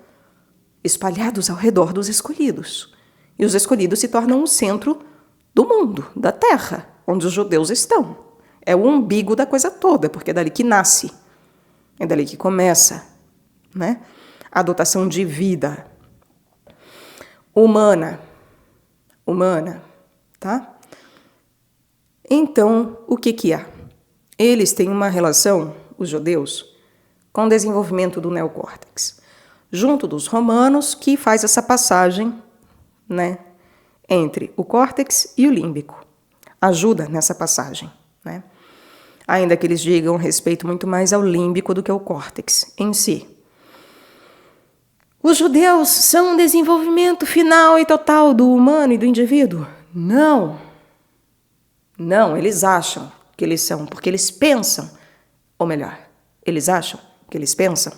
espalhados ao redor dos escolhidos. E os escolhidos se tornam o centro do mundo, da terra, onde os judeus estão. É o umbigo da coisa toda, porque é dali que nasce, é dali que começa, né? A dotação de vida humana, tá? Então, o que há? Eles têm uma relação, os judeus, com o desenvolvimento do neocórtex, junto dos romanos, que faz essa passagem, né, entre o córtex e o límbico. Ajuda nessa passagem, né? Ainda que eles digam respeito muito mais ao límbico do que ao córtex em si. Os judeus são um desenvolvimento final e total do humano e do indivíduo? Não. Não, eles acham que eles são, porque eles pensam, ou melhor, eles acham que eles pensam,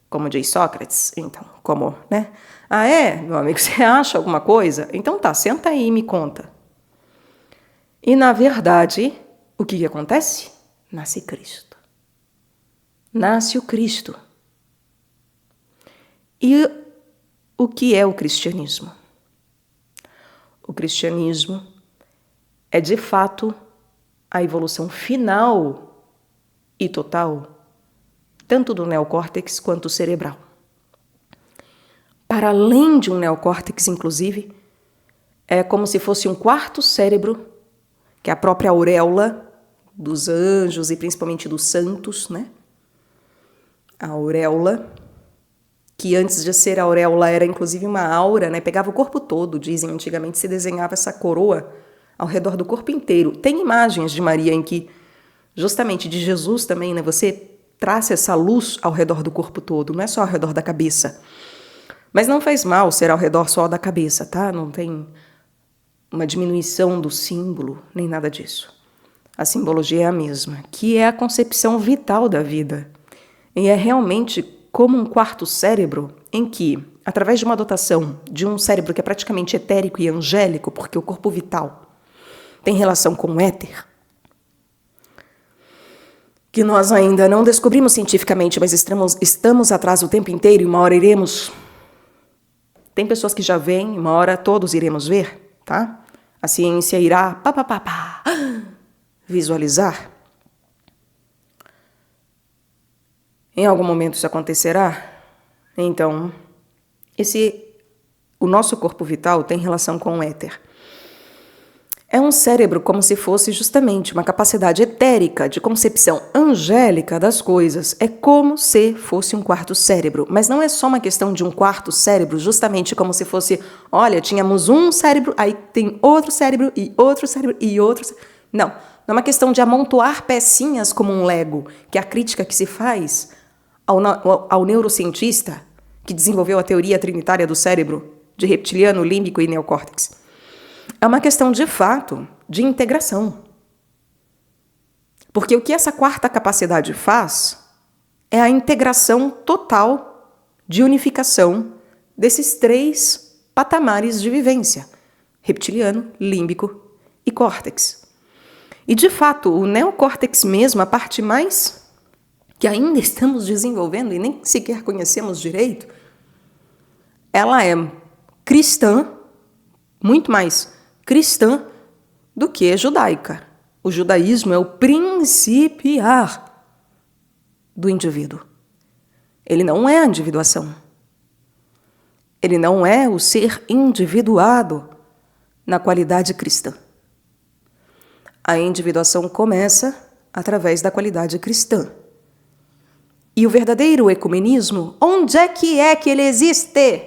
como diz Sócrates, então, como, né? Ah, meu amigo, você acha alguma coisa? Então tá, senta aí e me conta. E, na verdade, o que acontece? Nasce Cristo. Nasce o Cristo. E o que é o cristianismo? O cristianismo é, de fato, a evolução final e total, tanto do neocórtex quanto cerebral. Para além de um neocórtex, inclusive, é como se fosse um quarto cérebro, que é a própria auréola dos anjos e principalmente dos santos, né? A auréola, que antes de ser auréola era inclusive uma aura, né? Pegava o corpo todo, dizem antigamente, se desenhava essa coroa ao redor do corpo inteiro. Tem imagens de Maria em que, justamente de Jesus também, né? Você traça essa luz ao redor do corpo todo, não é só ao redor da cabeça. Mas não faz mal ser ao redor só da cabeça, tá? Não tem uma diminuição do símbolo, nem nada disso. A simbologia é a mesma, que é a concepção vital da vida. E é realmente como um quarto cérebro em que, através de uma dotação de um cérebro que é praticamente etérico e angélico, porque o corpo vital tem relação com o éter, que nós ainda não descobrimos cientificamente, mas estamos atrás o tempo inteiro e uma hora iremos. Tem pessoas que já veem, uma hora todos iremos ver, tá? A ciência irá visualizar. Em algum momento isso acontecerá. Então, o nosso corpo vital tem relação com o éter. É um cérebro como se fosse justamente uma capacidade etérica de concepção angélica das coisas. É como se fosse um quarto cérebro. Mas não é só uma questão de um quarto cérebro, justamente como se fosse, olha, tínhamos um cérebro, aí tem outro cérebro e outro cérebro e outro cérebro. Não, não é uma questão de amontoar pecinhas como um Lego, que é a crítica que se faz ao neurocientista que desenvolveu a teoria trinitária do cérebro, de reptiliano, límbico e neocórtex. É uma questão, de fato, de integração. Porque o que essa quarta capacidade faz é a integração total de unificação desses três patamares de vivência: reptiliano, límbico e córtex. E, de fato, o neocórtex mesmo, a parte mais que ainda estamos desenvolvendo e nem sequer conhecemos direito, ela é cristã, muito mais cristã do que judaica. O judaísmo é o principiar do indivíduo. Ele não é a individuação. Ele não é o ser individuado na qualidade cristã. A individuação começa através da qualidade cristã. E o verdadeiro ecumenismo, onde é que ele existe?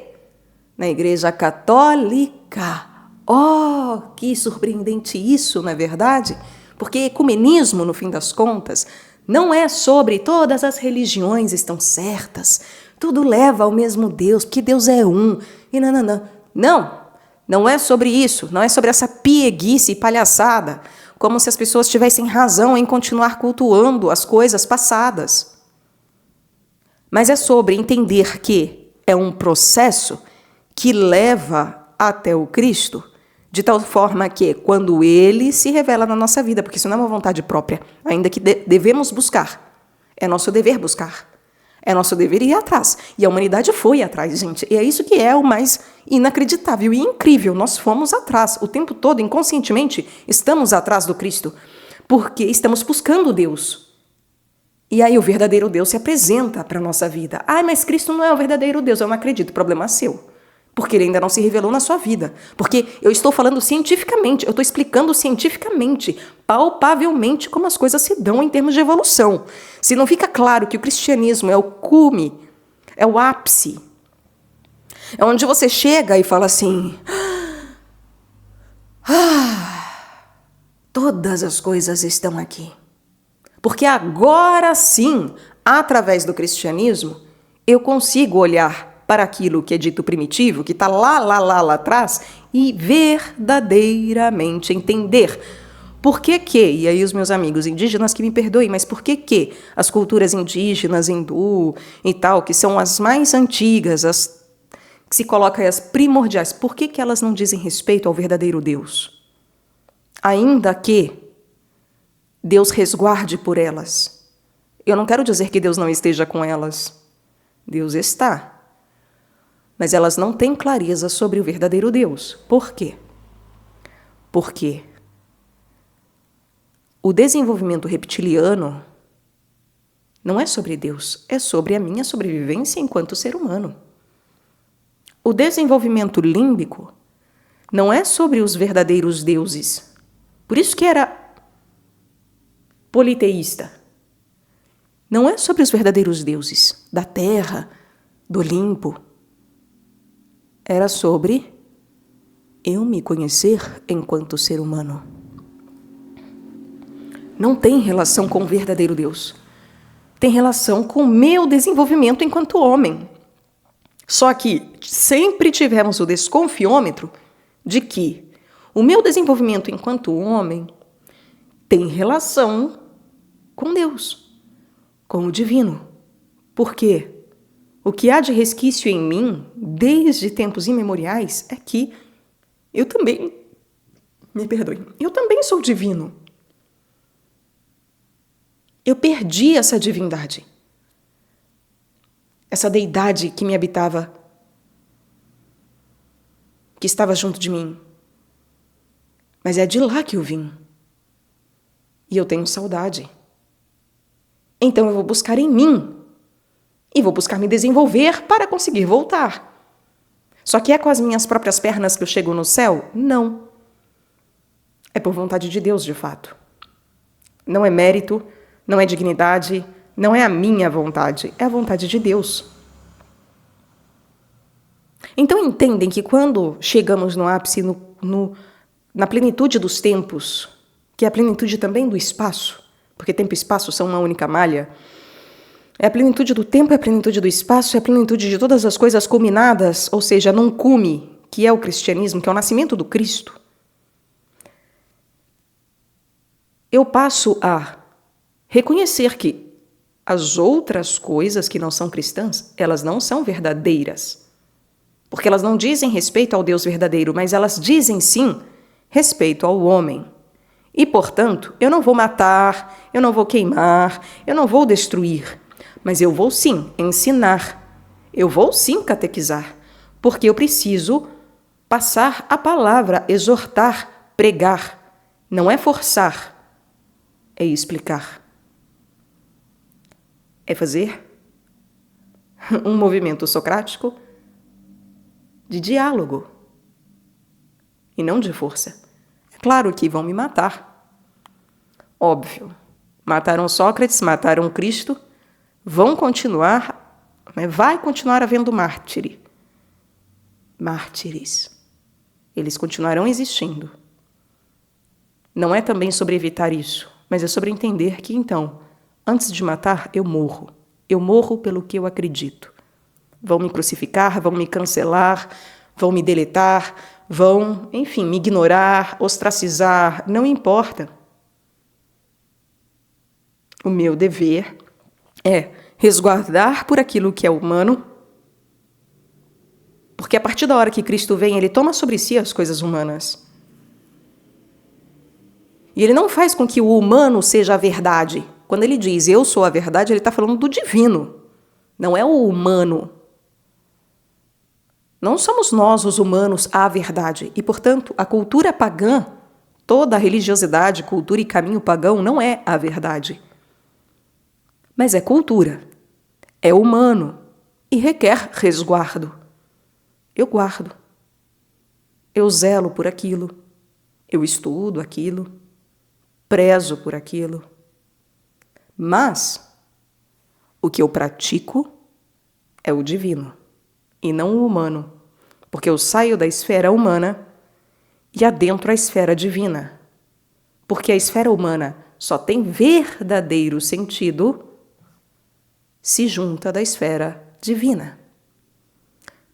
Na Igreja Católica. Oh, que surpreendente isso, não é verdade? Porque ecumenismo, no fim das contas, não é sobre todas as religiões estão certas, tudo leva ao mesmo Deus, porque Deus é um, e não é sobre isso, não é sobre essa pieguice e palhaçada. como se as pessoas tivessem razão em continuar cultuando as coisas passadas. Mas é sobre entender que é um processo que leva até o Cristo, de tal forma que, quando Ele se revela na nossa vida, porque isso não é uma vontade própria, ainda que devemos buscar, é nosso dever buscar, é nosso dever ir atrás. E a humanidade foi atrás, gente. E é isso que é o mais inacreditável e incrível. Nós fomos atrás, o tempo todo, inconscientemente, estamos atrás do Cristo, porque estamos buscando Deus. E aí o verdadeiro Deus se apresenta para a nossa vida. Ah, mas Cristo não é o verdadeiro Deus, eu não acredito, problema seu. Porque ele ainda não se revelou na sua vida. Porque eu estou falando cientificamente, eu estou explicando cientificamente, palpavelmente, como as coisas se dão em termos de evolução. Se não fica claro que o cristianismo é o cume, é o ápice, é onde você chega e fala assim: todas as coisas estão aqui. Porque agora sim, através do cristianismo, eu consigo olhar para aquilo que é dito primitivo, que está lá atrás, e verdadeiramente entender por que, e aí os meus amigos indígenas que me perdoem, mas por que as culturas indígenas, hindu e tal, que são as mais antigas, as que se colocam as primordiais, por que elas não dizem respeito ao verdadeiro Deus? Ainda que Deus resguarde por elas. Eu não quero dizer que Deus não esteja com elas. Deus está. Mas elas não têm clareza sobre o verdadeiro Deus. Por quê? Porque o desenvolvimento reptiliano não é sobre Deus, é sobre a minha sobrevivência enquanto ser humano. O desenvolvimento límbico não é sobre os verdadeiros deuses. Por isso que era politeísta. Não é sobre os verdadeiros deuses da terra, do Olimpo. Era sobre eu me conhecer enquanto ser humano. Não tem relação com o verdadeiro Deus. Tem relação com o meu desenvolvimento enquanto homem. Só que sempre tivemos o desconfiômetro de que o meu desenvolvimento enquanto homem tem relação com Deus, com o divino. Por quê? O que há de resquício em mim, desde tempos imemoriais, é que eu também, me perdoem, eu também sou divino. Eu perdi essa divindade, essa deidade que me habitava, que estava junto de mim. Mas é de lá que eu vim. E eu tenho saudade. Então eu vou buscar em mim. E vou buscar me desenvolver para conseguir voltar. Só que é com as minhas próprias pernas que eu chego no céu? Não. É por vontade de Deus, de fato. Não é mérito, não é dignidade, não é a minha vontade, é a vontade de Deus. Então entendem que quando chegamos no ápice, na plenitude dos tempos, que é a plenitude também do espaço, porque tempo e espaço são uma única malha, é a plenitude do tempo, é a plenitude do espaço, é a plenitude de todas as coisas culminadas, ou seja, num cume, que é o cristianismo, que é o nascimento do Cristo. Eu passo a reconhecer que as outras coisas que não são cristãs, elas não são verdadeiras. Porque elas não dizem respeito ao Deus verdadeiro, mas elas dizem sim respeito ao homem. E, portanto, eu não vou matar, eu não vou queimar, eu não vou destruir. Mas eu vou sim ensinar, eu vou sim catequizar, porque eu preciso passar a palavra, exortar, pregar. Não é forçar, é explicar. É fazer um movimento socrático de diálogo e não de força. É claro que vão me matar. Óbvio. Mataram Sócrates, mataram Cristo. Vão continuar, vai continuar havendo mártires. Eles continuarão existindo. Não é também sobre evitar isso, mas é sobre entender que, então, antes de matar, eu morro. Eu morro pelo que eu acredito. Vão me crucificar, vão me cancelar, vão me deletar, vão, enfim, me ignorar, ostracizar, não importa. O meu dever é resguardar por aquilo que é humano, porque a partir da hora que Cristo vem, ele toma sobre si as coisas humanas. E ele não faz com que o humano seja a verdade. Quando ele diz, eu sou a verdade, ele está falando do divino. Não é o humano. Não somos nós, os humanos, a verdade. E, portanto, a cultura pagã, toda a religiosidade, cultura e caminho pagão não é a verdade. Mas é cultura. É humano. E requer resguardo. Eu guardo. Eu zelo por aquilo. Eu estudo aquilo. Prezo por aquilo. Mas o que eu pratico é o divino e não o humano, porque eu saio da esfera humana e adentro a esfera divina, porque a esfera humana só tem verdadeiro sentido se junta da esfera divina.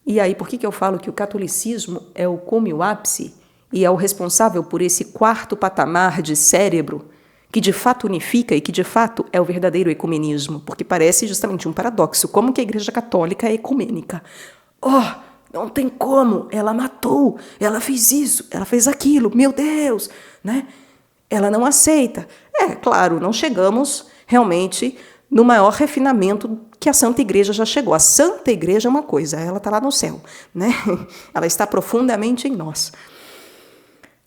E aí, por que eu falo que o catolicismo é o cume, o ápice, e é o responsável por esse quarto patamar de cérebro que de fato unifica e que de fato é o verdadeiro ecumenismo, porque parece justamente um paradoxo, como que a Igreja Católica é ecumênica. Oh, não tem como, ela matou, ela fez isso, ela fez aquilo, meu Deus, né? Ela não aceita. É, claro, não chegamos realmente no maior refinamento que a Santa Igreja já chegou. A Santa Igreja é uma coisa, ela está lá no céu, né? Ela está profundamente em nós.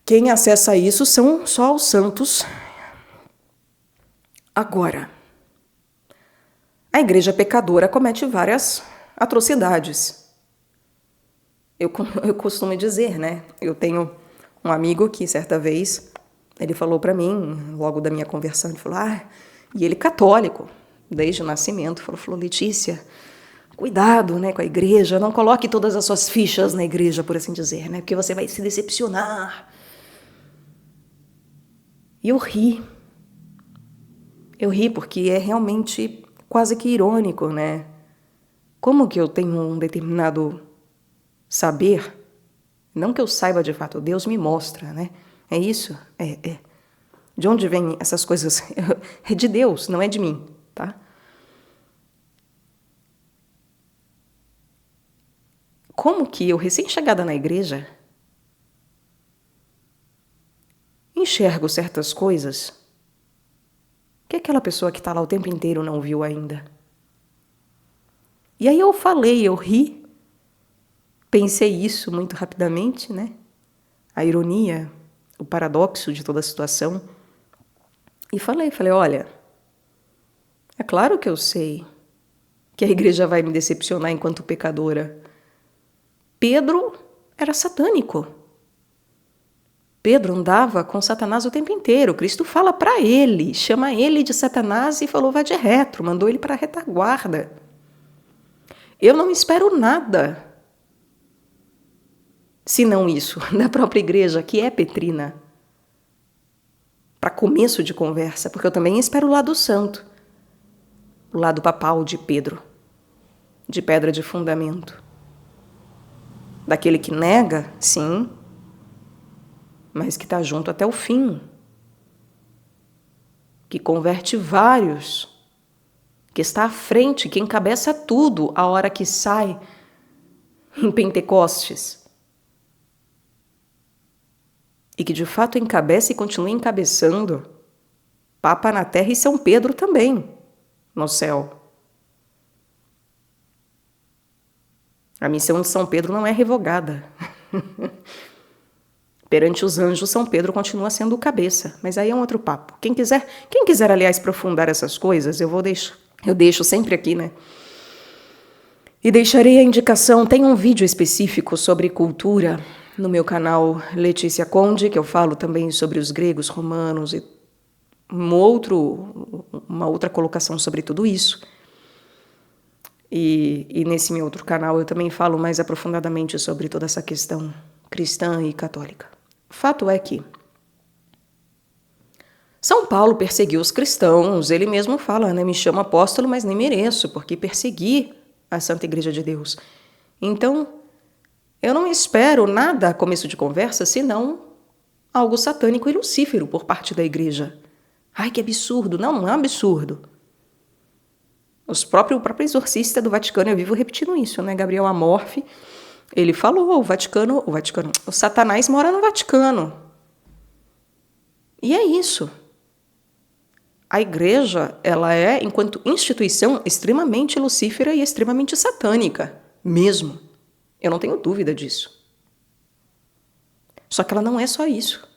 Quem acessa isso são só os santos. Agora, a igreja pecadora comete várias atrocidades. Eu costumo dizer, né? Eu tenho um amigo que, certa vez, ele falou para mim, logo da minha conversão, ele falou, e ele católico, desde o nascimento, falou, Letícia, cuidado, né, com a igreja, não coloque todas as suas fichas na igreja, por assim dizer, né? Porque você vai se decepcionar. E eu ri. Eu ri porque é realmente quase que irônico, né? Como que eu tenho um determinado saber, não que eu saiba de fato, Deus me mostra, né? É isso? É. De onde vêm essas coisas? É de Deus, não é de mim, tá? Como que eu, recém-chegada na igreja, enxergo certas coisas que aquela pessoa que está lá o tempo inteiro não viu ainda? E aí eu falei, eu ri, pensei isso muito rapidamente, né? A ironia, o paradoxo de toda a situação. E falei, olha, é claro que eu sei que a igreja vai me decepcionar enquanto pecadora. Pedro era satânico. Pedro andava com Satanás o tempo inteiro. Cristo fala para ele, chama ele de Satanás e falou, vai de retro, mandou ele para a retaguarda. Eu não espero nada, senão isso, da própria igreja, que é petrina, para começo de conversa, porque eu também espero o lado santo, o lado papal de Pedro, de pedra de fundamento. Daquele que nega, sim, mas que está junto até o fim, que converte vários, que está à frente, que encabeça tudo a hora que sai em Pentecostes. E que de fato encabeça e continua encabeçando Papa na Terra e São Pedro também no céu. A missão de São Pedro não é revogada. Perante os anjos, São Pedro continua sendo o cabeça, mas aí é um outro papo. Quem quiser, aliás, aprofundar essas coisas, eu deixo sempre aqui, né? E deixarei a indicação, tem um vídeo específico sobre cultura no meu canal Letícia Conde, que eu falo também sobre os gregos, romanos e uma outra colocação sobre tudo isso. E nesse meu outro canal eu também falo mais aprofundadamente sobre toda essa questão cristã e católica. O fato é que São Paulo perseguiu os cristãos, ele mesmo fala, né? Me chama apóstolo, mas nem mereço, porque persegui a Santa Igreja de Deus. Então, eu não espero nada a começo de conversa, senão algo satânico e lucífero por parte da igreja. Ai, que absurdo. Não, não é um absurdo. O próprio exorcista do Vaticano, eu vivo repetindo isso, né? Gabriel Amorfi, ele falou, o Satanás mora no Vaticano. E é isso. A igreja, ela é, enquanto instituição, extremamente lucífera e extremamente satânica, mesmo. Eu não tenho dúvida disso. Só que ela não é só isso.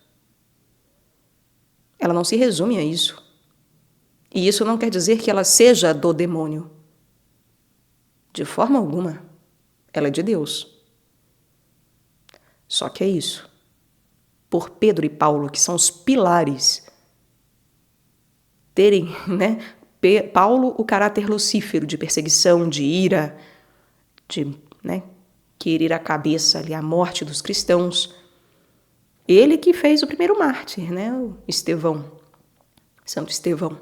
Ela não se resume a isso. E isso não quer dizer que ela seja do demônio. De forma alguma. Ela é de Deus. Só que é isso. Por Pedro e Paulo, que são os pilares, terem, né, Paulo, o caráter lucífero de perseguição, de ira, de, né, querer a cabeça ali, a morte dos cristãos. Ele que fez o primeiro mártir, né, o Estevão, Santo Estevão.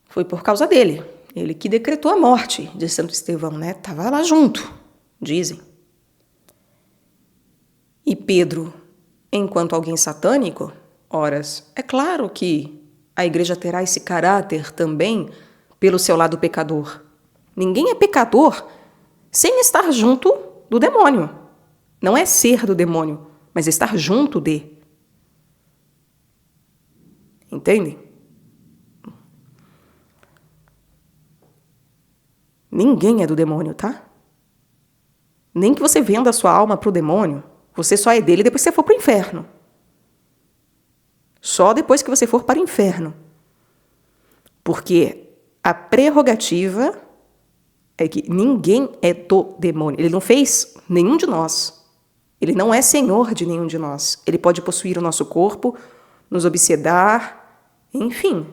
Foi por causa dele. Ele que decretou a morte de Santo Estevão, né? Tava lá junto, dizem. E Pedro, enquanto alguém satânico, horas, é claro que a igreja terá esse caráter também pelo seu lado pecador. Ninguém é pecador sem estar junto do demônio. Não é ser do demônio, mas estar junto de. Entendem? Ninguém é do demônio, tá? Nem que você venda a sua alma pro demônio, você só é dele depois que você for pro inferno. Só depois que você for para o inferno. Porque a prerrogativa é que ninguém é do demônio. Ele não fez nenhum de nós. Ele não é senhor de nenhum de nós. Ele pode possuir o nosso corpo, nos obsedar, enfim.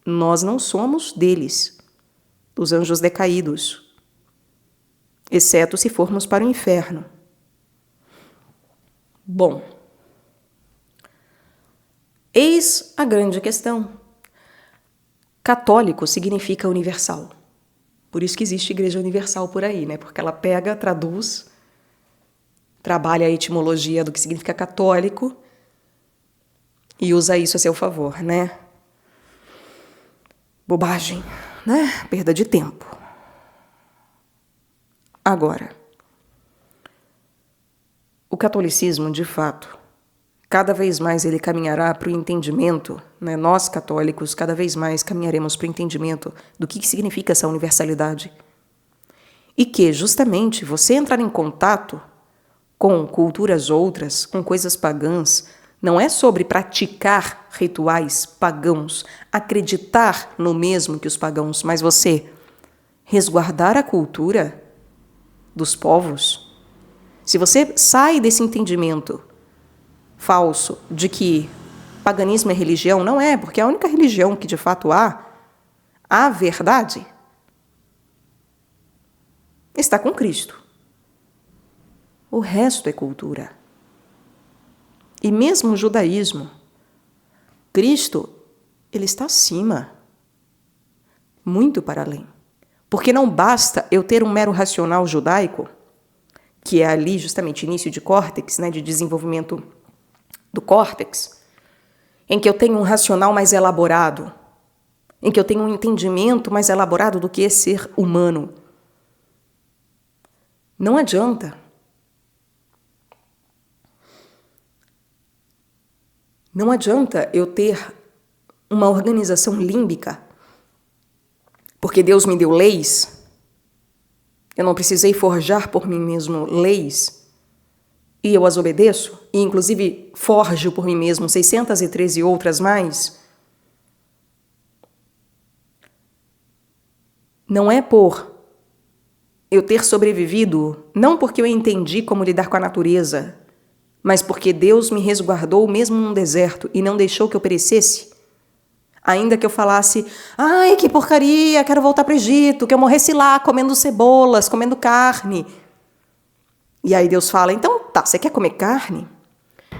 Nós não somos deles, dos anjos decaídos, exceto se formos para o inferno. Bom, eis a grande questão. Católico significa universal. Por isso que existe Igreja Universal por aí, né? Porque ela pega, traduz, trabalha a etimologia do que significa católico e usa isso a seu favor, né? Bobagem, né? Perda de tempo. Agora, o catolicismo, de fato, cada vez mais ele caminhará para o entendimento, né? Nós, católicos, cada vez mais caminharemos para o entendimento do que significa essa universalidade. E que, justamente, você entrar em contato com culturas outras, com coisas pagãs, não é sobre praticar rituais pagãos, acreditar no mesmo que os pagãos, mas você resguardar a cultura dos povos. Se você sai desse entendimento falso de que paganismo é religião, não é, porque a única religião que de fato a verdade, está com Cristo. O resto é cultura. E mesmo o judaísmo, Cristo, ele está acima, muito para além. Porque não basta eu ter um mero racional judaico, que é ali justamente início de córtex, né, de desenvolvimento do córtex, em que eu tenho um racional mais elaborado, em que eu tenho um entendimento mais elaborado do que é ser humano. Não adianta. Não adianta eu ter uma organização límbica, porque Deus me deu leis, eu não precisei forjar por mim mesmo leis, e eu as obedeço, e inclusive forjo por mim mesmo 613 outras mais. Não é por eu ter sobrevivido, não porque eu entendi como lidar com a natureza, mas porque Deus me resguardou mesmo num deserto e não deixou que eu perecesse. Ainda que eu falasse, ai, que porcaria, quero voltar para o Egito, que eu morresse lá comendo cebolas, comendo carne. E aí Deus fala, então tá, você quer comer carne?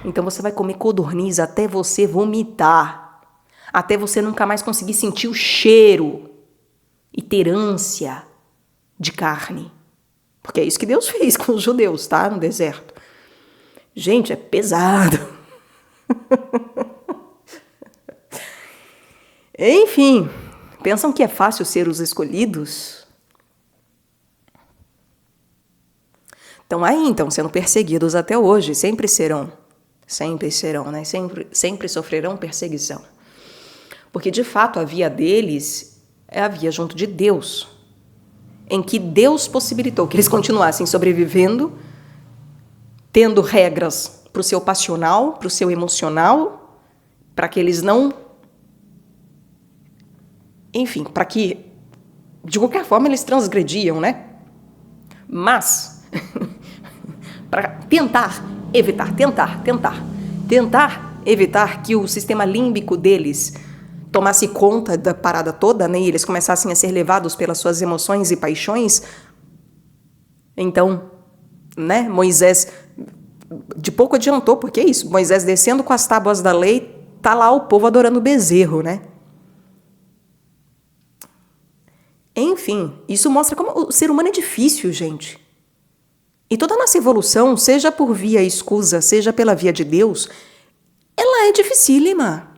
Então você vai comer codorniz até você vomitar, até você nunca mais conseguir sentir o cheiro e ter ânsia de carne. Porque é isso que Deus fez com os judeus, tá? No deserto. Gente, é pesado. Enfim, pensam que é fácil ser os escolhidos? Estão aí, então, sendo perseguidos até hoje, sempre serão, né? Sempre sofrerão perseguição. Porque, de fato, a via deles é a via junto de Deus, em que Deus possibilitou que eles continuassem sobrevivendo, tendo regras para o seu passional, para o seu emocional, para que eles não... Enfim, para que, de qualquer forma, eles transgrediam, né? Mas, para tentar evitar que o sistema límbico deles tomasse conta da parada toda, né, e eles começassem a ser levados pelas suas emoções e paixões, então, né, Moisés de pouco adiantou, porque é isso, Moisés descendo com as tábuas da lei, tá lá o povo adorando bezerro, né? Enfim, isso mostra como o ser humano é difícil, gente. E toda a nossa evolução, seja por via escusa, seja pela via de Deus, ela é dificílima.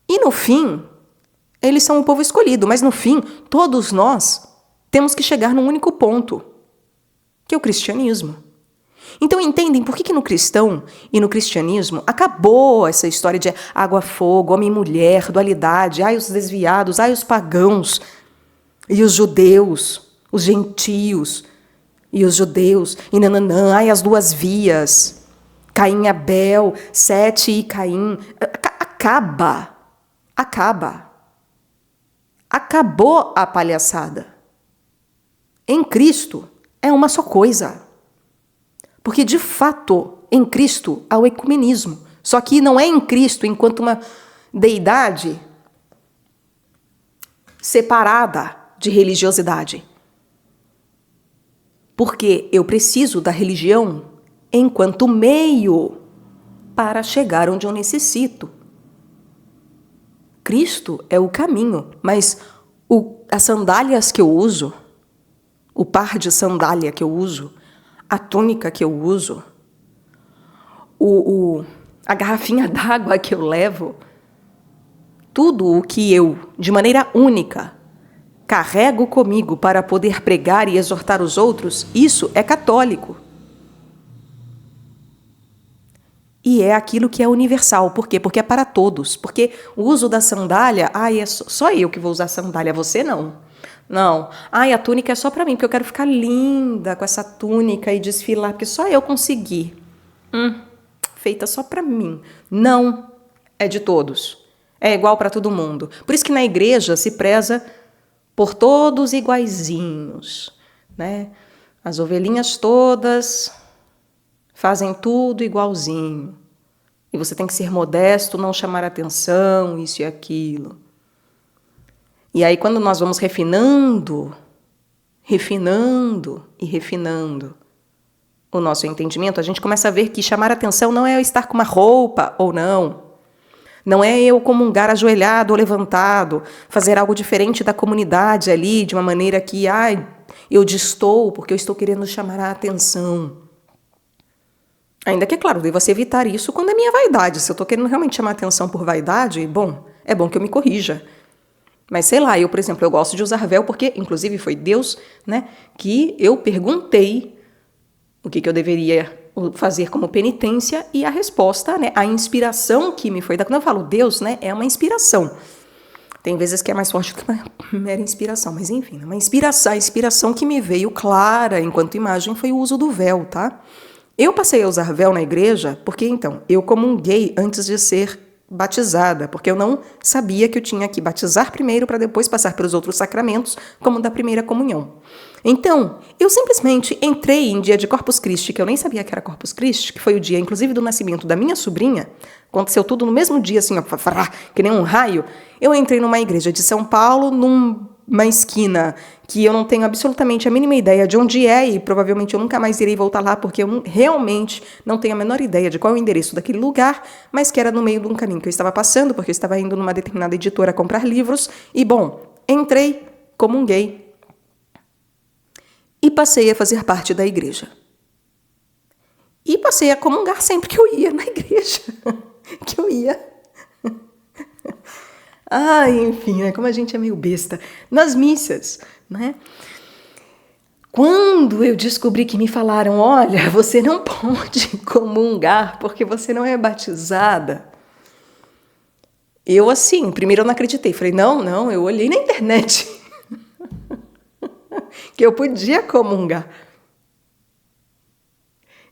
E no fim, eles são o povo escolhido, mas no fim, todos nós temos que chegar num único ponto, que é o cristianismo. Então entendem por que no cristão e no cristianismo acabou essa história de água, fogo, homem e mulher, dualidade, ai os desviados, ai os pagãos, e os judeus, os gentios, e os judeus, e nananã, ai as duas vias, Caim e Abel, Sete e Caim, acabou a palhaçada. Em Cristo é uma só coisa. Porque, de fato, em Cristo há o ecumenismo. Só que não é em Cristo enquanto uma deidade separada de religiosidade. Porque eu preciso da religião enquanto meio para chegar onde eu necessito. Cristo é o caminho, mas as sandálias que eu uso, o par de sandália que eu uso, a túnica que eu uso, a garrafinha d'água que eu levo, tudo o que eu, de maneira única, carrego comigo para poder pregar e exortar os outros, isso é católico. E é aquilo que é universal. Por quê? Porque é para todos. Porque o uso da sandália, é só eu que vou usar sandália, você não. Não. A túnica é só para mim, porque eu quero ficar linda com essa túnica e desfilar, porque só eu consegui. Feita só para mim. Não, é de todos. É igual para todo mundo. Por isso que na igreja se preza por todos iguaizinhos, né? As ovelhinhas todas fazem tudo igualzinho. E você tem que ser modesto, não chamar atenção, isso e aquilo. E aí, quando nós vamos refinando o nosso entendimento, a gente começa a ver que chamar atenção não é eu estar com uma roupa ou não. Não é eu comungar ajoelhado ou levantado, fazer algo diferente da comunidade ali, de uma maneira que, eu destoo porque eu estou querendo chamar a atenção. Ainda que, é claro, devo evitar isso quando é minha vaidade. Se eu estou querendo realmente chamar a atenção por vaidade, é bom que eu me corrija. Mas sei lá, por exemplo, eu gosto de usar véu porque, inclusive, foi Deus, né, que eu perguntei o que eu deveria fazer como penitência e a resposta, né, a inspiração que me foi dada. Quando eu falo Deus, né, é uma inspiração. Tem vezes que é mais forte do que uma mera inspiração, mas enfim, uma inspiração, a inspiração que me veio clara enquanto imagem foi o uso do véu, tá? Eu passei a usar véu na igreja porque, então, eu comunguei antes de ser batizada, porque eu não sabia que eu tinha que batizar primeiro para depois passar pelos outros sacramentos, como da primeira comunhão. Então, eu simplesmente entrei em dia de Corpus Christi, que eu nem sabia que era Corpus Christi, que foi o dia, inclusive, do nascimento da minha sobrinha. Aconteceu tudo no mesmo dia, assim, que nem um raio. Eu entrei numa igreja de São Paulo, numa esquina que eu não tenho absolutamente a mínima ideia de onde é e provavelmente eu nunca mais irei voltar lá porque eu realmente não tenho a menor ideia de qual é o endereço daquele lugar, mas que era no meio de um caminho que eu estava passando, porque eu estava indo numa determinada editora comprar livros e, entrei, comunguei e passei a fazer parte da igreja. E passei a comungar sempre que eu ia na igreja. Enfim, né? Como a gente é meio besta. Nas missas, né? Quando eu descobri que me falaram, olha, você não pode comungar porque você não é batizada. Eu, assim, primeiro eu não acreditei. Falei, não, eu olhei na internet que eu podia comungar.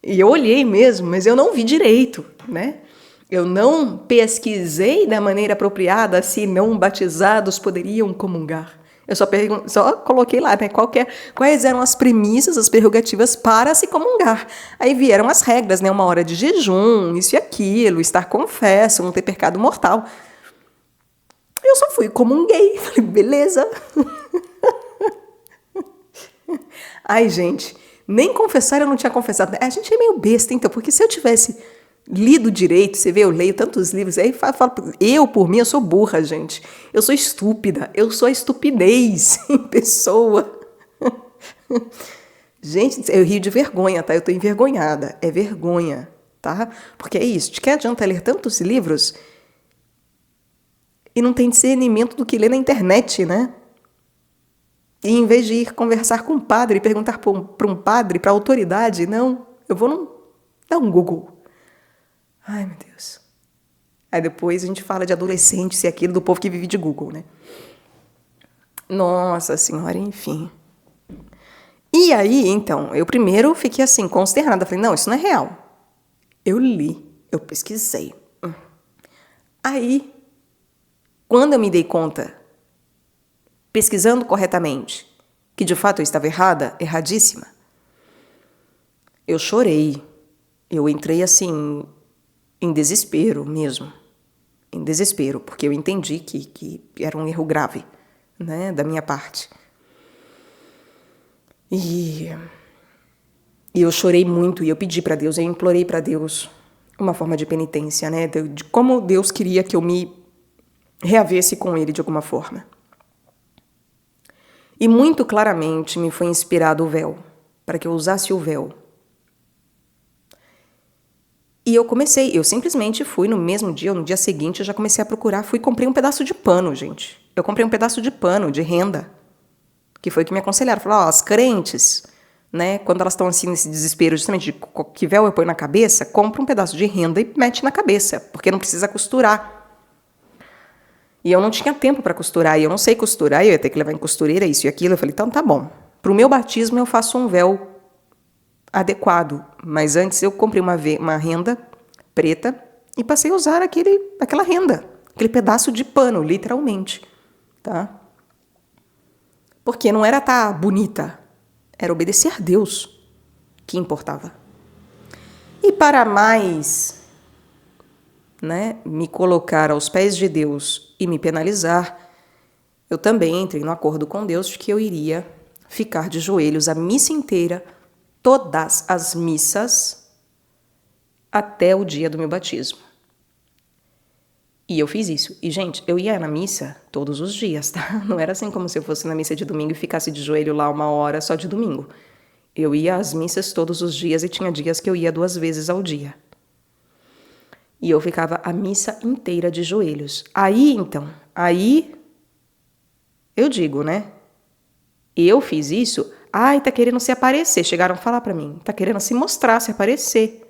E eu olhei mesmo, mas eu não vi direito, né? Eu não pesquisei da maneira apropriada se não batizados poderiam comungar. Eu só coloquei lá, né, quais eram as premissas, as prerrogativas para se comungar. Aí vieram as regras, né, 1 hora de jejum, isso e aquilo, estar confesso, não ter pecado mortal. Eu só fui, comunguei, falei, beleza. Ai, gente, nem confessar eu não tinha confessado. A gente é meio besta, então, porque se eu tivesse lido direito, você vê, eu leio tantos livros, aí eu, por mim, eu sou burra, gente. Eu sou estúpida, eu sou a estupidez em pessoa. Gente, eu rio de vergonha, tá? Eu tô envergonhada, é vergonha, tá? Porque é isso, de que adianta ler tantos livros e não tem discernimento do que lê na internet, né? E em vez de ir conversar com um padre e perguntar para um padre, para a autoridade, não, eu vou dar um Google. Ai, meu Deus. Aí depois a gente fala de adolescentes e aquilo do povo que vive de Google, né? Nossa Senhora, enfim. E aí, então, eu primeiro fiquei assim, consternada. Falei, não, isso não é real. Eu li, eu pesquisei. Aí, quando eu me dei conta, pesquisando corretamente, que de fato eu estava erradíssima, eu chorei. Eu entrei assim, em desespero mesmo. Em desespero, porque eu entendi que era um erro grave, né, da minha parte. E eu chorei muito e eu pedi para Deus, eu implorei para Deus uma forma de penitência, né, de como Deus queria que eu me reavesse com Ele de alguma forma. E muito claramente me foi inspirado o véu, para que eu usasse o véu. E eu simplesmente fui no mesmo dia, ou no dia seguinte, eu já comecei a procurar, comprei um pedaço de pano, gente. Eu comprei um pedaço de pano, de renda, que foi o que me aconselharam. Falaram, as crentes, né, quando elas estão assim nesse desespero, justamente de que véu eu ponho na cabeça, compra um pedaço de renda e mete na cabeça, porque não precisa costurar. E eu não tinha tempo para costurar, e eu não sei costurar, eu ia ter que levar em costureira isso e aquilo. Eu falei, então tá bom. Para o meu batismo eu faço um véu adequado, mas antes eu comprei uma renda preta e passei a usar aquela renda, aquele pedaço de pano, literalmente, tá? Porque não era estar bonita, era obedecer a Deus que importava. E para mais, né, me colocar aos pés de Deus e me penalizar, eu também entrei no acordo com Deus de que eu iria ficar de joelhos a missa inteira, todas as missas, até o dia do meu batismo. E eu fiz isso. E, gente, eu ia na missa todos os dias, tá? Não era assim como se eu fosse na missa de domingo e ficasse de joelho lá 1 hora só de domingo. Eu ia às missas todos os dias e tinha dias que eu ia 2 vezes ao dia. E eu ficava a missa inteira de joelhos. Aí eu digo, né? Eu fiz isso, tá querendo se aparecer. Chegaram a falar pra mim, tá querendo se mostrar, se aparecer.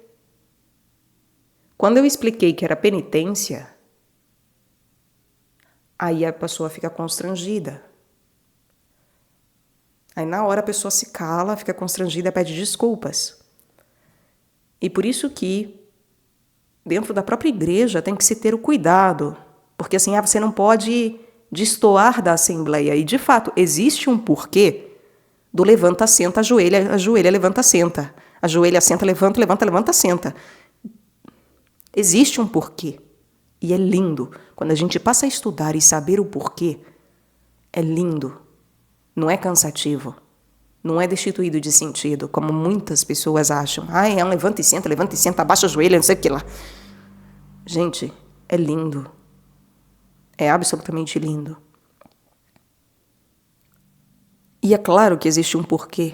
Quando eu expliquei que era penitência, aí a pessoa fica constrangida. Aí na hora a pessoa se cala, fica constrangida, pede desculpas. E por isso que dentro da própria igreja tem que se ter o cuidado, porque assim, você não pode destoar da assembleia. E de fato, existe um porquê do levanta, senta, ajoelha, levanta, senta. Ajoelha, senta, levanta, levanta, levanta, senta. Existe um porquê. E é lindo. Quando a gente passa a estudar e saber o porquê, é lindo. Não é cansativo. Não é destituído de sentido, como muitas pessoas acham. É um levanta e senta, abaixa o joelho, não sei o que lá. Gente, é lindo. É absolutamente lindo. E é claro que existe um porquê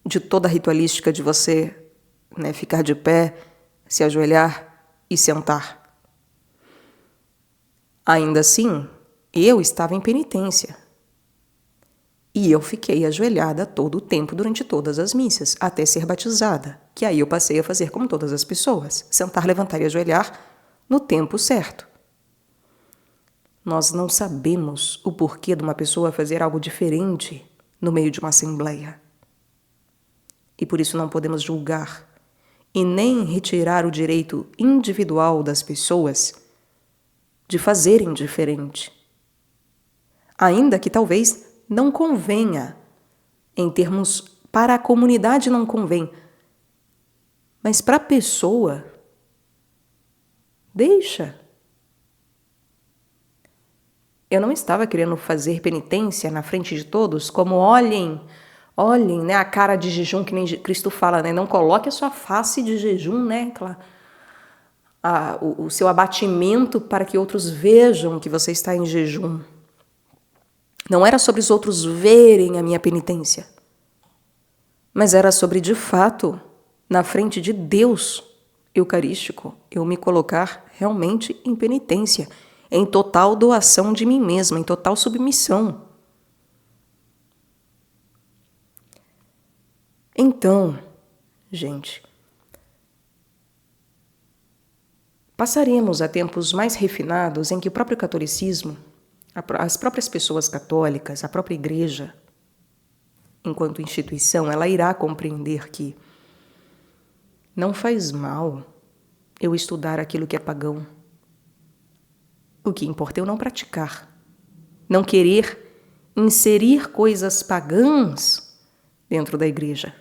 de toda a ritualística de você, né, ficar de pé, se ajoelhar e sentar. Ainda assim, Eu estava em penitência. E eu fiquei ajoelhada todo o tempo durante todas as missas, até ser batizada, que aí eu passei a fazer como todas as pessoas, sentar, levantar e ajoelhar no tempo certo. Nós não sabemos o porquê de uma pessoa fazer algo diferente no meio de uma assembleia. E por isso não podemos julgar e nem retirar o direito individual das pessoas de fazerem diferente. Ainda que talvez não convenha, em termos para a comunidade não convém, mas para a pessoa, deixa. Eu não estava querendo fazer penitência na frente de todos, como olhem, né, a cara de jejum, que nem Cristo fala, né, não coloque a sua face de jejum, né, o seu abatimento para que outros vejam que você está em jejum. Não era sobre os outros verem a minha penitência, mas era sobre, de fato, na frente de Deus eucarístico, eu me colocar realmente em penitência, em total doação de mim mesma, em total submissão. Então, gente, passaremos a tempos mais refinados em que o próprio catolicismo, as próprias pessoas católicas, a própria igreja, enquanto instituição, ela irá compreender que não faz mal eu estudar aquilo que é pagão. O que importa é eu não praticar, não querer inserir coisas pagãs dentro da igreja.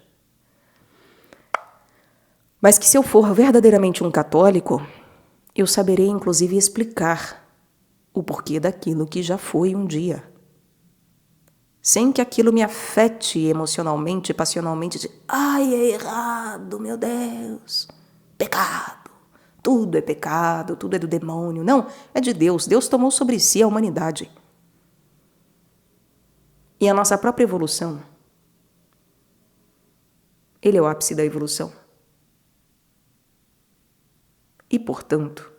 Mas que se eu for verdadeiramente um católico, eu saberei inclusive explicar o porquê daquilo que já foi um dia. Sem que aquilo me afete emocionalmente, passionalmente, de ai, é errado, meu Deus, pecado, tudo é pecado, tudo é do demônio. Não, é de Deus. Deus tomou sobre si a humanidade. E a nossa própria evolução. Ele é o ápice da evolução. E, portanto,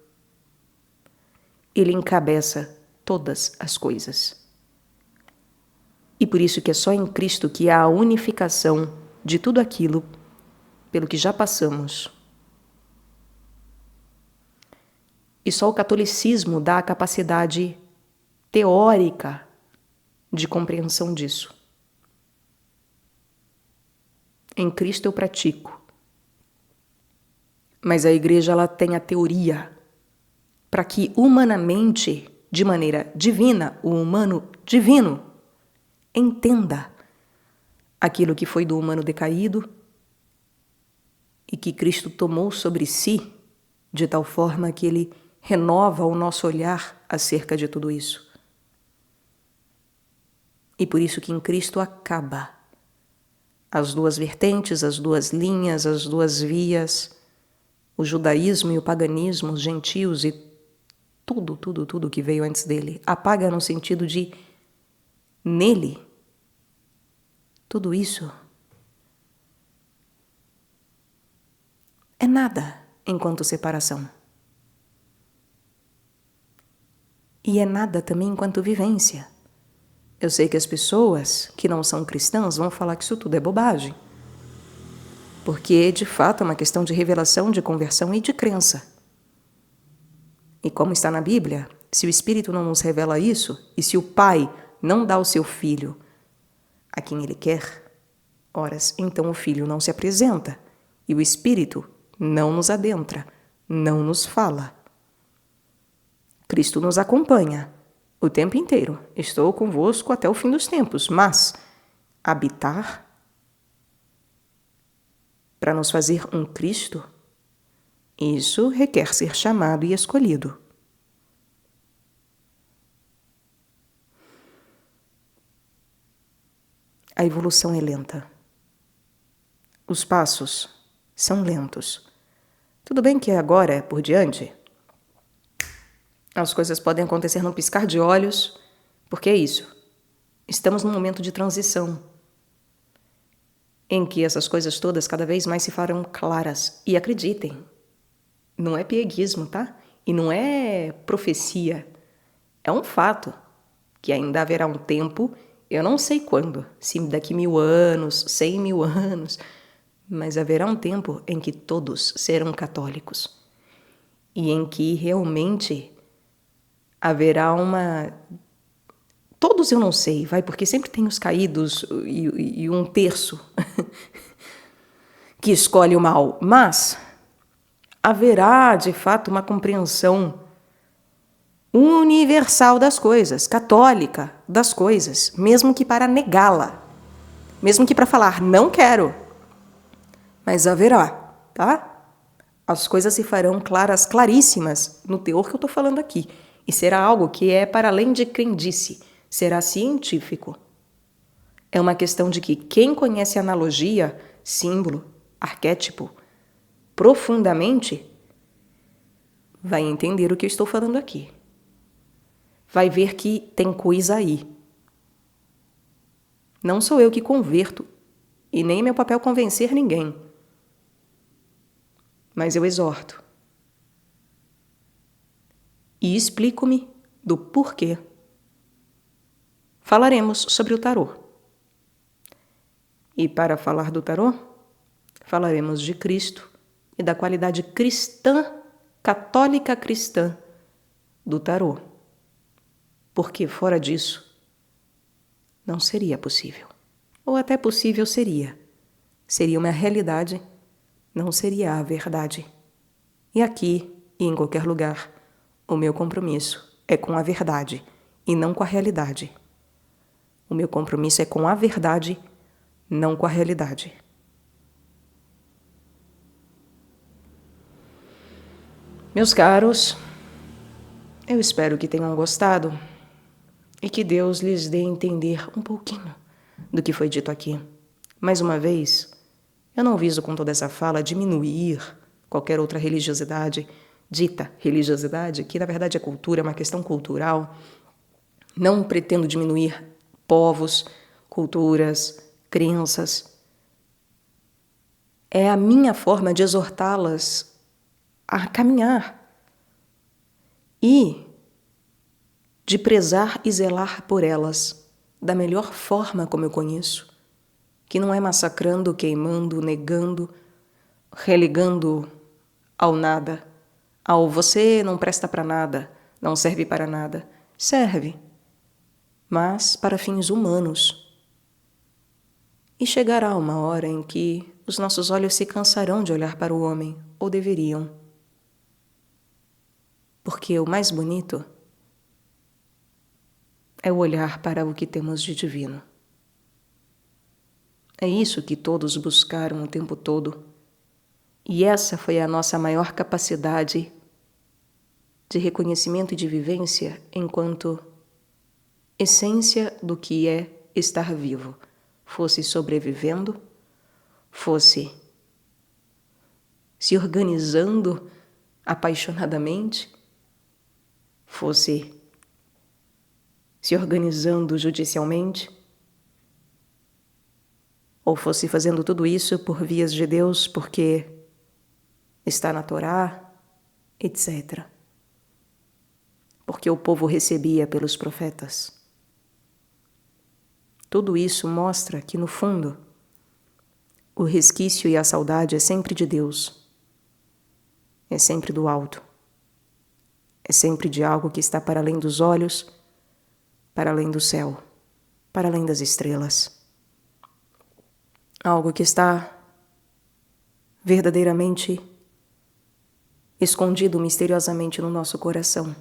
ele encabeça todas as coisas. E por isso que é só em Cristo que há a unificação de tudo aquilo pelo que já passamos. E só o catolicismo dá a capacidade teórica de compreensão disso. Em Cristo eu pratico. Mas a igreja ela tem a teoria para que humanamente, de maneira divina, o humano divino, entenda aquilo que foi do humano decaído e que Cristo tomou sobre si, de tal forma que ele renova o nosso olhar acerca de tudo isso. E por isso que em Cristo acaba as duas vertentes, as duas linhas, as duas vias, o judaísmo e o paganismo, os gentios e tudo que veio antes dele. Apaga no sentido de, nele, tudo isso é nada enquanto separação. E é nada também enquanto vivência. Eu sei que as pessoas que não são cristãs vão falar que isso tudo é bobagem. Porque, de fato, é uma questão de revelação, de conversão e de crença. E como está na Bíblia, se o Espírito não nos revela isso, e se o Pai não dá o seu Filho a quem Ele quer, horas, então o Filho não se apresenta, e o Espírito não nos adentra, não nos fala. Cristo nos acompanha o tempo inteiro. Estou convosco até o fim dos tempos, mas habitar para nos fazer um Cristo, isso requer ser chamado e escolhido. A evolução é lenta. Os passos são lentos. Tudo bem que agora, por diante, as coisas podem acontecer num piscar de olhos, porque é isso. Estamos num momento de transição, em que essas coisas todas cada vez mais se farão claras. E acreditem, não é pieguismo, tá? E não é profecia. É um fato. que ainda haverá um tempo, eu não sei quando, se daqui 1000 anos, 100.000 anos, mas haverá um tempo em que todos serão católicos e em que realmente haverá uma... Todos eu não sei, porque sempre tem os caídos e um terço que escolhe o mal, mas haverá de fato uma compreensão universal das coisas, católica das coisas, mesmo que para negá-la, mesmo que para falar não quero, mas haverá, tá? As coisas se farão claras, claríssimas no teor que eu estou falando aqui, e será algo que é para além de crendice, será científico. É uma questão de que quem conhece analogia, símbolo, arquétipo, profundamente, vai entender o que eu estou falando aqui. Vai ver que tem coisa aí. Não sou eu que converto, e nem meu papel convencer ninguém. Mas eu exorto. E explico-me do porquê. Falaremos sobre o tarô. E para falar do tarô, falaremos de Cristo e da qualidade cristã, católica cristã, do tarô. Porque fora disso, não seria possível. Ou até possível seria. Seria uma realidade, não seria a verdade. E aqui, e em qualquer lugar, o meu compromisso é com a verdade e não com a realidade. O meu compromisso é com a verdade, não com a realidade. Meus caros, eu espero que tenham gostado e que Deus lhes dê a entender um pouquinho do que foi dito aqui. Mais uma vez, eu não viso com toda essa fala diminuir qualquer outra religiosidade, dita religiosidade, que na verdade é cultura, é uma questão cultural. Não pretendo diminuir povos, culturas, crenças. É a minha forma de exortá-las a caminhar e de prezar e zelar por elas da melhor forma como eu conheço, que não é massacrando, queimando, negando, relegando ao nada, ao você não presta para nada, não serve para nada. Serve, mas para fins humanos. E chegará uma hora em que os nossos olhos se cansarão de olhar para o homem, ou deveriam. Porque o mais bonito é o olhar para o que temos de divino. É isso que todos buscaram o tempo todo. E essa foi a nossa maior capacidade de reconhecimento e de vivência enquanto essência do que é estar vivo, fosse sobrevivendo, fosse se organizando apaixonadamente, fosse se organizando judicialmente, ou fosse fazendo tudo isso por vias de Deus, porque está na Torá, etc. Porque o povo recebia pelos profetas. Tudo isso mostra que, no fundo, o resquício e a saudade é sempre de Deus. É sempre do alto. É sempre de algo que está para além dos olhos, para além do céu, para além das estrelas. Algo que está verdadeiramente escondido misteriosamente no nosso coração.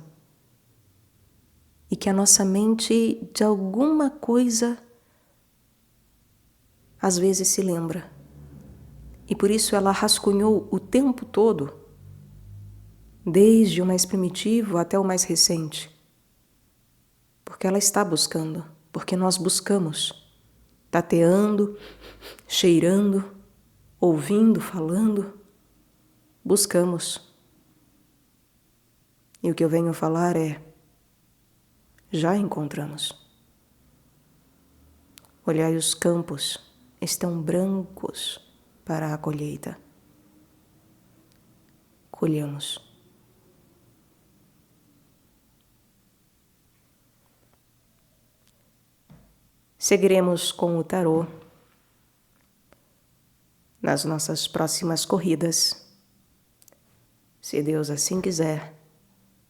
E que a nossa mente, de alguma coisa, às vezes se lembra. E por isso ela rascunhou o tempo todo, desde o mais primitivo até o mais recente. Porque ela está buscando, porque nós buscamos, tateando, cheirando, ouvindo, falando, buscamos. E o que eu venho falar é: já encontramos. Olhai os campos, estão brancos para a colheita. Colhamos. Seguiremos com o tarô nas nossas próximas corridas, se Deus assim quiser,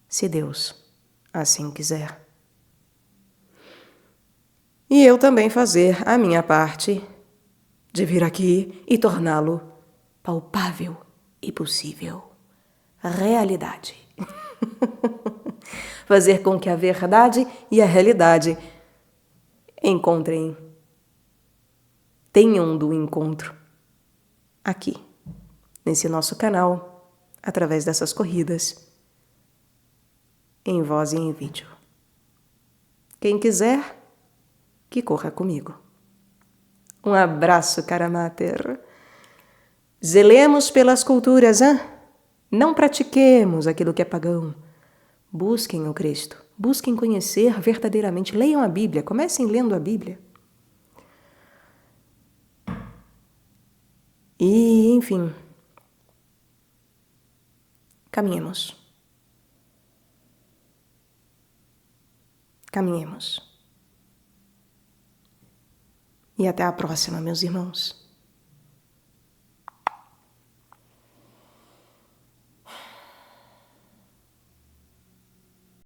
se Deus assim quiser. E eu também fazer a minha parte de vir aqui e torná-lo palpável e possível. Realidade. Fazer com que a verdade e a realidade tenham do encontro aqui, nesse nosso canal, através dessas corridas, em voz e em vídeo. Quem quiser, que corra comigo. Um abraço, cara mater. Zelemos pelas culturas, hein? Não pratiquemos aquilo que é pagão. Busquem o Cristo. Busquem conhecer verdadeiramente. Leiam a Bíblia. Comecem lendo a Bíblia. E, enfim, caminhemos. Caminhemos. E até a próxima, meus irmãos.